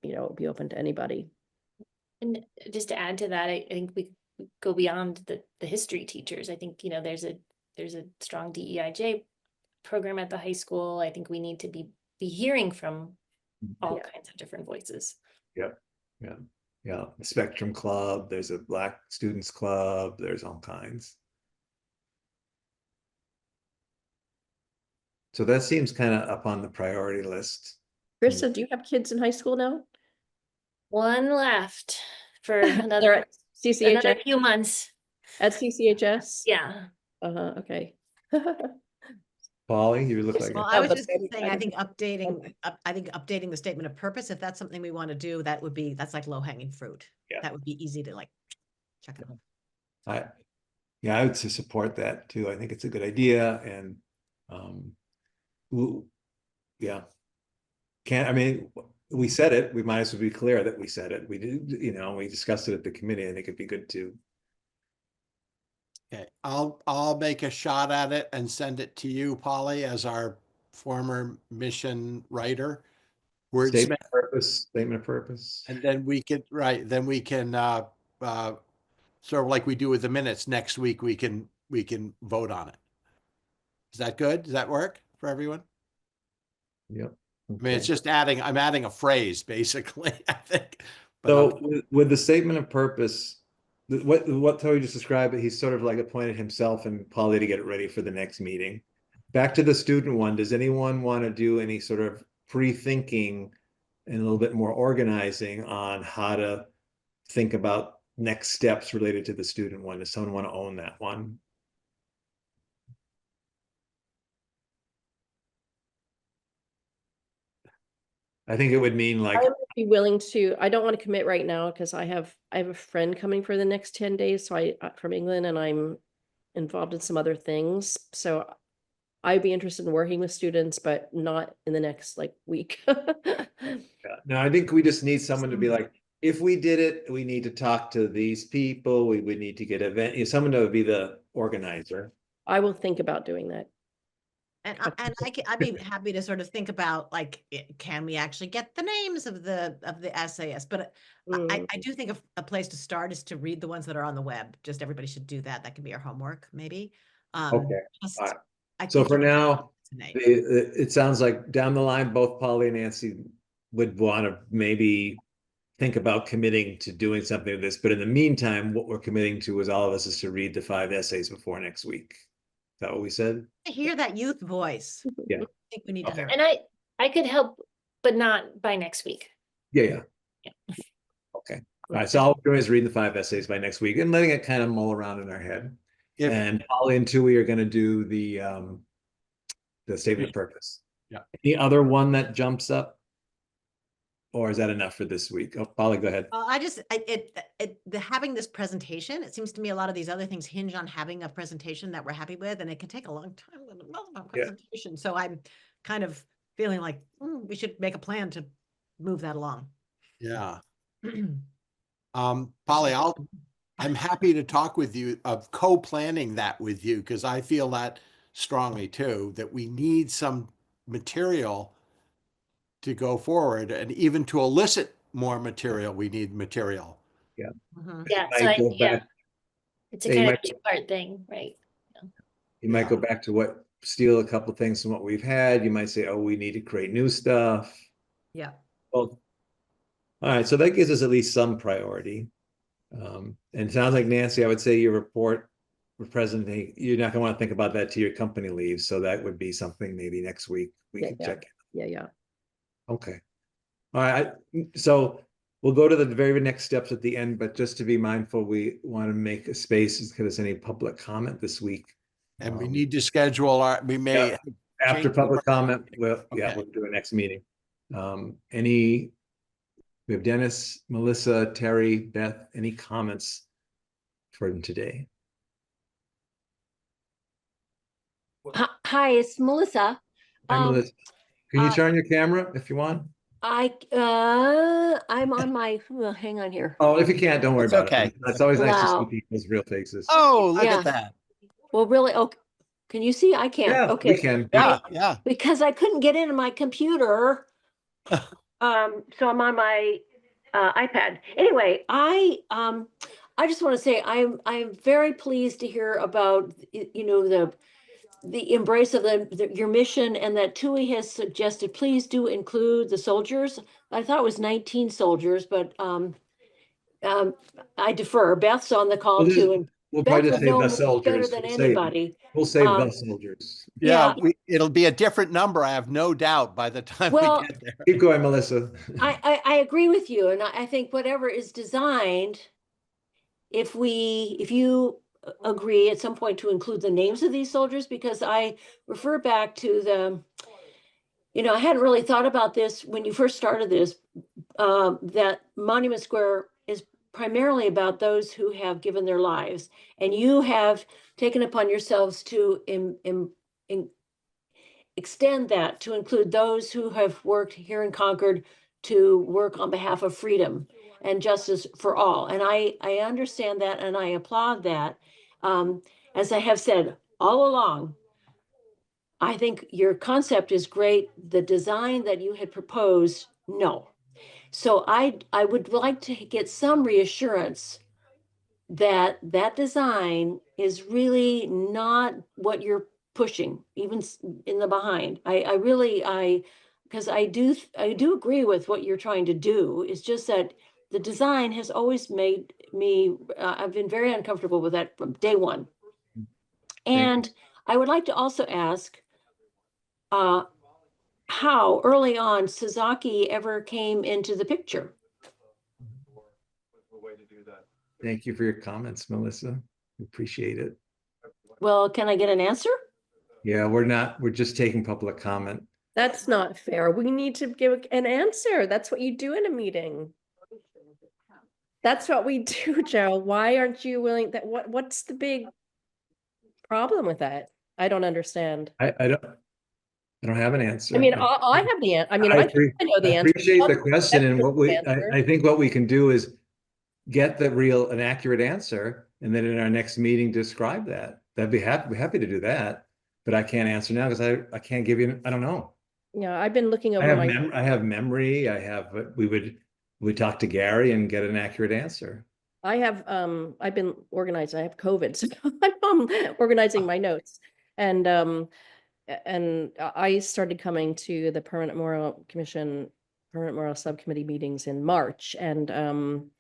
be open to anybody. And just to add to that, I think we go beyond the history teachers. I think, there's a strong DEIJ program at the high school. I think we need to be hearing from all kinds of different voices. Yep. Yeah. Yeah. The Spectrum Club, there's a Black Students Club, there's all kinds. So that seems kind of up on the priority list. Krista, do you have kids in high school now? One left for They're another at CCHS? few months. At CCHS? Yeah. Okay. Polly, you look like Well, it. I was but just maybe saying, I think Okay. updating the statement of purpose, if that's something we want to do, that's like low hanging fruit. Yeah. That would be easy to like check it off. I would support that too. I think it's a good idea, and yeah. We said it, we might as well be clear that we said it. We did, we discussed it at the committee. I think it'd be good to. okay, I'll make a shot at it and send it to you, Polly, as our former mission writer. Statement Wordsmith. of purpose. And then we can, sort of like we do with the minutes next week, we can vote on it. Is that good? Does that work for everyone? Yep. I mean, it's just I'm adding a phrase basically, I think. But So with the statement of purpose, what Toby just described, he's sort of like appointed himself and Polly to get it ready for the next meeting. Back to the student one, does anyone want to do any sort of pre-thinking and a little bit more organizing on how to think about next steps related to the student one? Does someone want to own that one? I think it would mean like, I would be willing to, I don't want to commit right now because I have a friend coming for the next 10 days. So from England, and I'm involved in some other things. So I'd be interested in working with students, but not in the next week. no, I think we just need someone to be like, if we did it, we need to talk to these people. We would need to get someone to be the organizer. I will think about doing that. And I'd be happy to sort of think about can we actually get the names of the essayists? But I do think a place to start is to read the ones that are on the web. Just everybody should do that. That can be our homework, maybe. Okay. So think for now, it sounds like down the line, both Polly and Nancy would want to maybe think about committing to doing something with this. But in the meantime, what we're committing to is all of us is to read the 5 essays before next week. Is that what we said? I hear that youth voice. Yeah. I think we need to hurry. And I could help, but not by next week. Yeah. Okay. All right. So all we're doing is reading the 5 essays by next week and letting it kind of mull around in our head. And Polly and Tui are going to do the statement of purpose. Yeah. Any other one that jumps up? Or is that enough for this week? Oh, Polly, go ahead. Having this presentation, it seems to me a lot of these other things hinge on having a presentation that we're happy with, and it can take a long time to develop a presentation. Yeah. So I'm kind of feeling like we should make a plan to move that along. Yeah. Polly, I'm happy to talk with you of co-planning that with you, because I feel that strongly too, that we need some material to go forward, and even to elicit more material, we need material. Mhm. Yeah, You so might go yeah, back- it's a yeah, you kind of might- two-part thing, right? You might go back to steal a couple things from what we've had. You might say, oh, we need to create new stuff. Yeah. Well, all right, so that gives us at least some priority. And it sounds like, Nancy, I would say your report for presenting, you're not gonna want to think about that till your company leaves. So that would be something maybe next week we Yeah, can yeah. check. Yeah. Okay. All right. So we'll go to the very next steps at the end, but just to be mindful, we want to make a space in case there's any public comment this week. And we need to schedule we may. Yeah. After change the public comment, we'll Okay. do a next meeting. We have Dennis, Melissa, Terry, Beth, any comments for today? Hi, it's Melissa. Hi, Melissa. Can you uh, turn your camera if you want? I'm on my, hang on here. Oh, if you can't, don't worry It's about okay. it. It's always nice to see Wow. people's real faces. Oh, look Yeah. at that. Well, really, okay. Can you see? I can't. Yeah, Okay. we can. Yeah. Because I couldn't get into my computer. So I'm on my iPad. Anyway, I just want to say I'm very pleased to hear about the embrace of your mission, and that TUI has suggested please do include the soldiers. I thought it was 19 soldiers, but I defer. Beth's on the call too, and We'll Beth probably would just say know the better soldiers. than We'll say anybody. the Um, soldiers. Yeah, Yeah. it'll be a different number, I have no doubt, by the time Well, we get there. Keep going, Melissa. I agree with you, and I think whatever is designed, if you agree at some point to include the names of these soldiers, because I refer back to I hadn't really thought about this when you first started this, that Monument Square is primarily about those who have given their lives, and you have taken upon yourselves to extend that to include those who have worked here in Concord to work on behalf of freedom and justice for all. And I understand that, and I applaud that. As I have said all along, I think your concept is great. The design that you had proposed, no. So I would like to get some reassurance that that design is really not what you're pushing, even in the behind. Because I do agree with what you're trying to do. It's just that the design has always made me, I've been very uncomfortable with that from day one. And I would like to also ask how early on Sasaki ever came into the picture. Thank you for your comments, Melissa. We appreciate it. Well, can I get an answer? Yeah, we're just taking public comment. That's not fair. We need to give an answer. That's what you do in a meeting. That's what we do, Joe. Why aren't you willing what's the big problem with that? I don't understand. I don't have an answer. I mean, I have the answer. I mean, I I think I know the I answer. appreciate the question, and Answer. I think what we can do is get an accurate answer, and then in our next meeting describe that. That'd be happy to do that, but I can't answer now because I can't give you. I don't know. Yeah, I've been looking over I have memory. We talk to Gary and get an accurate answer. I've been organized. I have COVID, so I'm organizing my notes. And I started coming to the Permanent Memorial Subcommittee meetings in March. And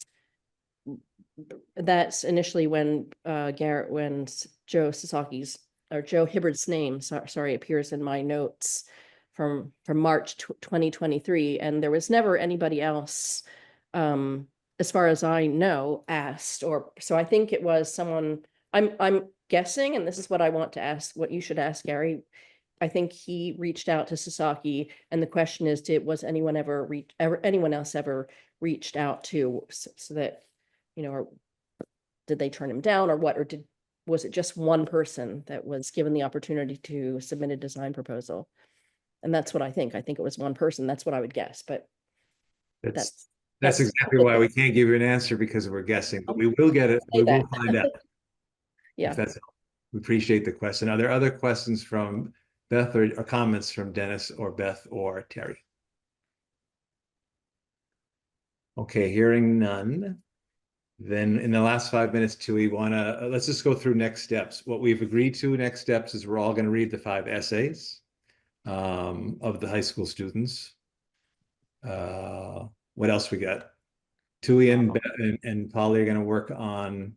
that's initially when Joe Hibbard's name, sorry, appears in my notes from March 2023. And there was never anybody else, as far as I know, asked, so I think it was someone, I'm guessing, and this is what I want to ask, what you should ask Gary. I think he reached out to Sasaki, and the question is, was anyone else ever reached out to, so that, or did they turn him down, or what, or was it just one person that was given the opportunity to submit a design proposal? And that's what I think. I think it was one person. That's what I would guess, but That's That's exactly why we can't give you an answer, because we're guessing, but we will get it. We will find out. Yeah. If that's, we appreciate the question. Are there other questions from Beth or comments from Dennis or Beth or Terry? Okay, hearing none. Then in the last 5 minutes, too, we want to, let's just go through next steps. What we've agreed to next steps is we're all going to read the 5 essays of the high school students. What else we got? Tui and Polly are going to work on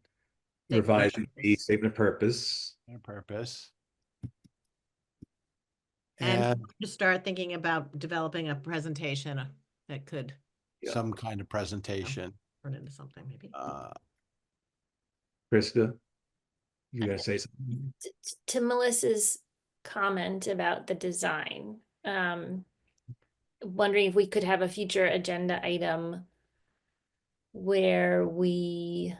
revising the statement of purpose. Their purpose. And to start thinking about developing a presentation that could some kind of presentation. turn into something maybe. Krista, you gonna say something? To Melissa's comment about the design, wondering if we could have a future agenda item where we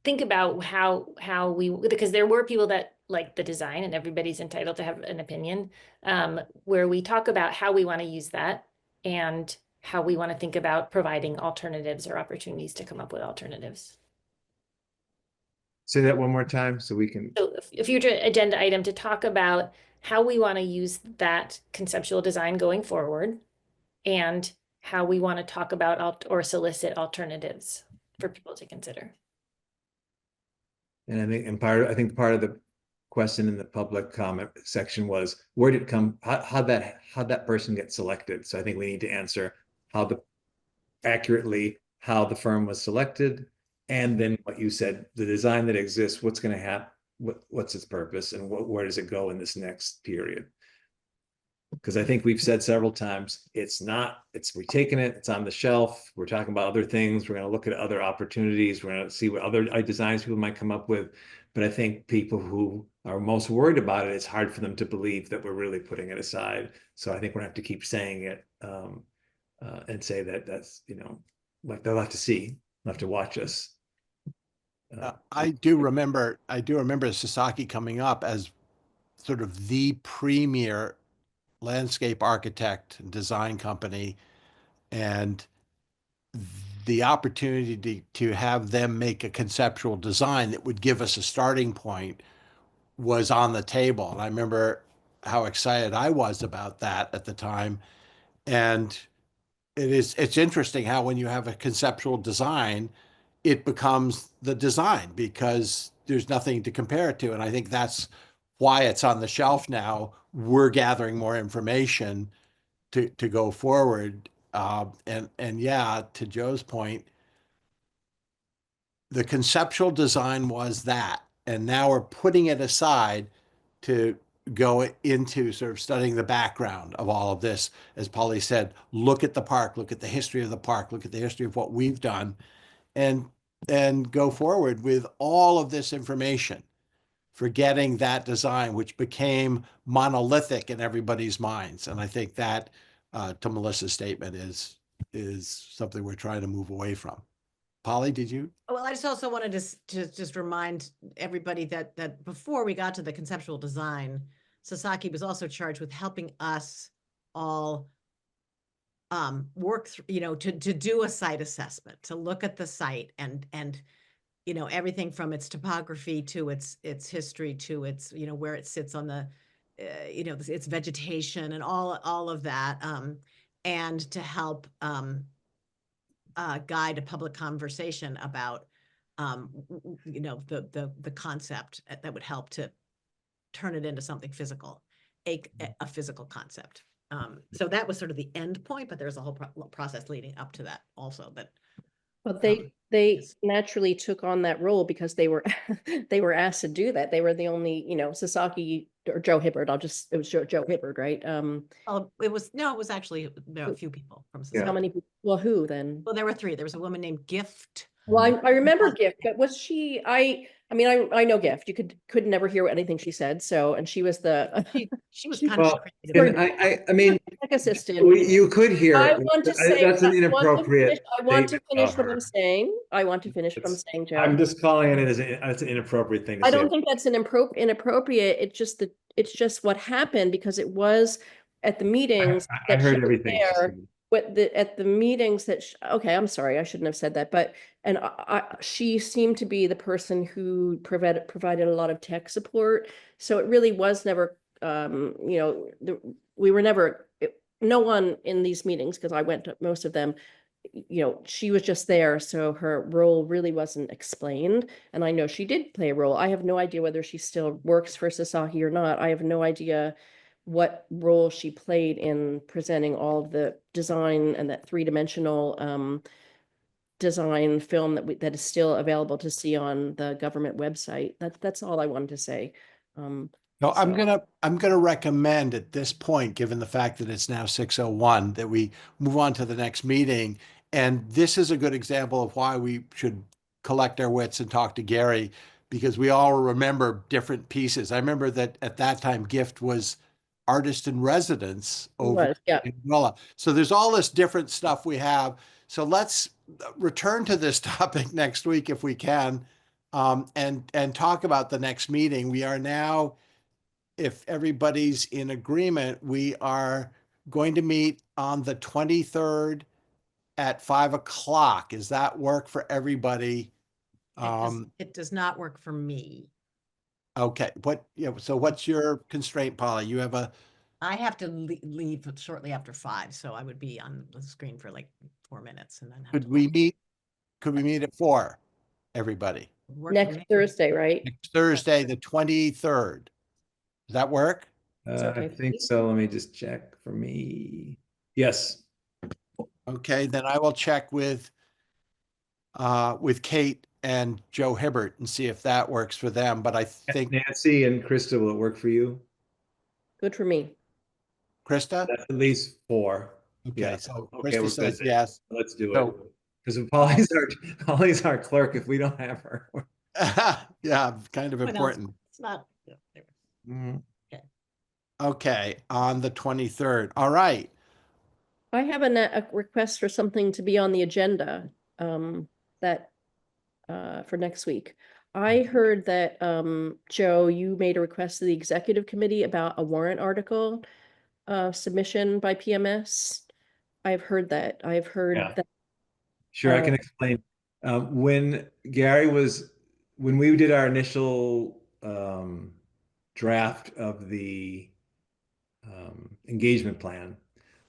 think about how we, because there were people that like the design and everybody's entitled to have an opinion, where we talk about how we want to use that and how we want to think about providing alternatives or opportunities to come up with alternatives. Say that one more time so we can. So a future agenda item to talk about how we want to use that conceptual design going forward and how we want to talk about or solicit alternatives for people to consider. And I think part of the question in the public comment section was, where did it come, how'd that person get selected? So I think we need to answer accurately how the firm was selected. And then what you said, the design that exists, what's going to happen, what's its purpose, and where does it go in this next period? Because I think we've said several times, we're taking it, it's on the shelf. We're talking about other things. We're going to look at other opportunities. We're going to see what other designs people might come up with. But I think people who are most worried about it, it's hard for them to believe that we're really putting it aside. So I think we're going to have to keep saying it and say that's, like they'll have to see, they'll have to watch us. I do remember Sasaki coming up as sort of the premier landscape architect and design company, and the opportunity to have them make a conceptual design that would give us a starting point was on the table. And I remember how excited I was about that at the time. And it's interesting how when you have a conceptual design, it becomes the design because there's nothing to compare it to. And I think that's why it's on the shelf now. We're gathering more information to go forward. And yeah, to Joe's point, the conceptual design was that, and now we're putting it aside to go into sort of studying the background of all of this. As Polly said, look at the park, look at the history of the park, look at the history of what we've done, and go forward with all of this information, forgetting that design, which became monolithic in everybody's minds. And I think that, to Melissa's statement, is something we're trying to move away from. Polly, did you? Well, I just also wanted to just remind everybody that before we got to the conceptual design, Sasaki was also charged with helping us all work through, to do a site assessment, to look at the site and everything from its topography to its history to its where it sits on the its vegetation and all of that, and to help guide a public conversation about the concept that would help to turn it into something physical, a physical concept. So that was sort of the end point, but there's a whole process leading up to that also. But they naturally took on that role because they were they were asked to do that. They were the only, Sasaki or Joe Hibbard. It was Joe Hibbard, right? It was actually there are a few people from Sasaki. How many people? Well, who then? Well, there were 3. There was a woman named Gift. Well, I remember Gift, but was she? I I know Gift. You could never hear anything she said. So, and she was the she was kind of and I mean, tech assistant. You could hear. I want to say that's an inappropriate. I want to finish what I'm saying. I want to finish what I'm saying, Joe. I'm just calling it as an inappropriate thing to say. I don't think that's an inappropriate. It's just what happened because it was at the meetings. I heard everything. at the meetings that, okay, I'm sorry, I shouldn't have said that, but, and she seemed to be the person who provided a lot of tech support. So it really was never, you know, we were never, no one in these meetings, because I went to most of them, you know, she was just there. So her role really wasn't explained. And I know she did play a role. I have no idea whether she still works for Sasahi or not. I have no idea what role she played in presenting all of the design and that three-dimensional design film that is still available to see on the government website. That's all I wanted to say. No, I'm So- gonna recommend at this point, given the fact that it's now 6:01, that we move on to the next meeting. And this is a good example of why we should collect our wits and talk to Gary, because we all remember different pieces. I remember that at that time, Gift was artist in residence It over was, yeah. in Willa. So there's all this different stuff we have. So let's return to this topic next week if we can, and talk about the next meeting. We are now, if everybody's in agreement, we are going to meet on the 23rd at 5 o'clock. Does that work for everybody? It does not work for me. Okay, so what's your constraint, Polly? You have I have to leave shortly after 5, so I would be on the screen for like 4 minutes and then have to could we meet at 4, everybody? work for Next me. Thursday, right? Next Thursday, the 23rd. Does that work? It's I okay for think me. so. Let me just check for me. Yes. Okay, then I will check with Kate and Joe Hibbert and see if that works for them. But I think Nancy and Krista, will it work for you? Good for me. Krista? That's at least 4. Okay, Yeah. so Okay, Krista we're says good. yes. Let's do it. So- Because Polly's our clerk. If we don't have her. Yeah, kind of What else? important. It's not. Mhm. Okay, on the 23rd. All right. I have a request for something to be on the agenda, that, for next week. I heard that, Joe, you made a request to the executive committee about a warrant article, submission by PMS. I've heard that. I've heard Yeah. that. Sure, I can explain. When we did our initial draft of the engagement plan,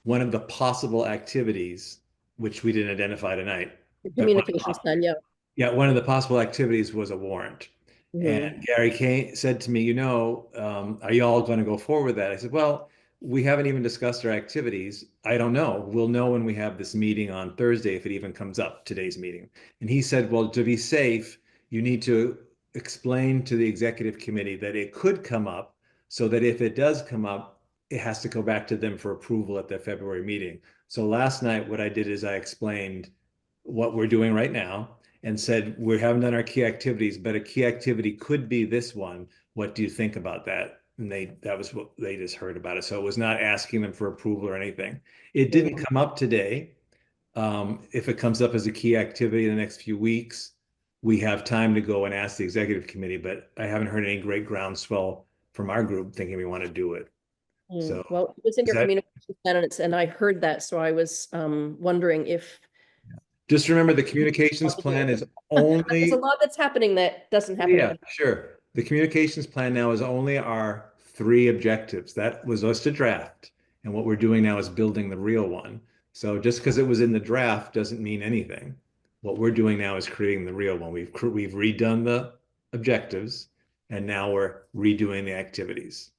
one of the possible activities, which we didn't identify tonight, The but one of the communications plan, yeah. yeah, one of the possible activities was a warrant. Mhm. And Gary said to me, are you all going to go forward with that? I said, well, we haven't even discussed our activities. I don't know. We'll know when we have this meeting on Thursday, if it even comes up, today's meeting. And he said, well, to be safe, you need to explain to the executive committee that it could come up, so that if it does come up, it has to go back to them for approval at their February meeting. So last night, what I did is I explained what we're doing right now and said, we haven't done our key activities, but a key activity could be this one. What do you think about that? And that was what they just heard about it. So it was not asking them for approval or anything. It didn't come up today. If it comes up as a key activity in the next few weeks, we have time to go and ask the executive committee, but I haven't heard any great groundswell from our group thinking we want to do it. So Well, it was in your that- communications plan and I heard that, so I was, wondering if. just remember the communications plan is only. There's a lot that's happening that doesn't happen. Yeah, sure. The communications plan now is only our 3 objectives. That was just a draft. And what we're doing now is building the real one. So just because it was in the draft doesn't mean anything. What we're doing now is creating the real one. We've redone the objectives, and now we're redoing the activities.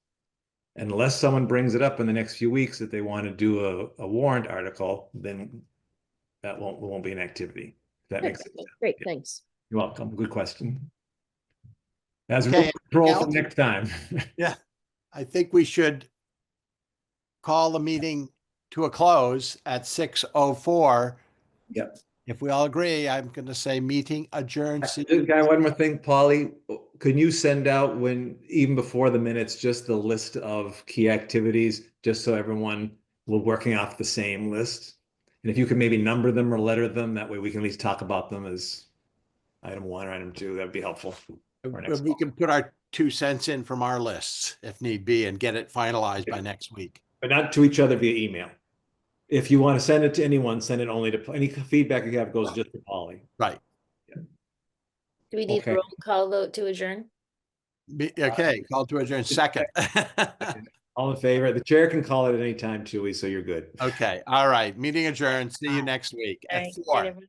Unless someone brings it up in the next few weeks that they want to do a warrant article, then that won't be an activity. If that makes sense. Great, Yeah. thanks. You're welcome. Good question. As Okay, we control anything for else? next time. Yeah, I think we should call the meeting to a close at 6:04. Yep. If we all agree, I'm going to say meeting adjourned. See Just got one more thing, Polly. Can you send out even before the minutes, just the list of key activities, just so everyone will working off the same list? And if you could maybe number them or letter them, that way we can at least talk about them as item 1 or item 2. That'd be helpful. for next We call. can put our 2 cents in from our lists if need be and get it finalized by next week. But not to each other via email. if you want to send it to anyone, send it only to, any feedback you have goes just to Polly. Right. Do we need Okay. a roll call vote to adjourn? Okay, call to adjourn second. All in favor? The chair can call it at any time, Julie, so you're good. Okay, all right. Meeting adjourned. See you next week All at right, good, 4. everyone.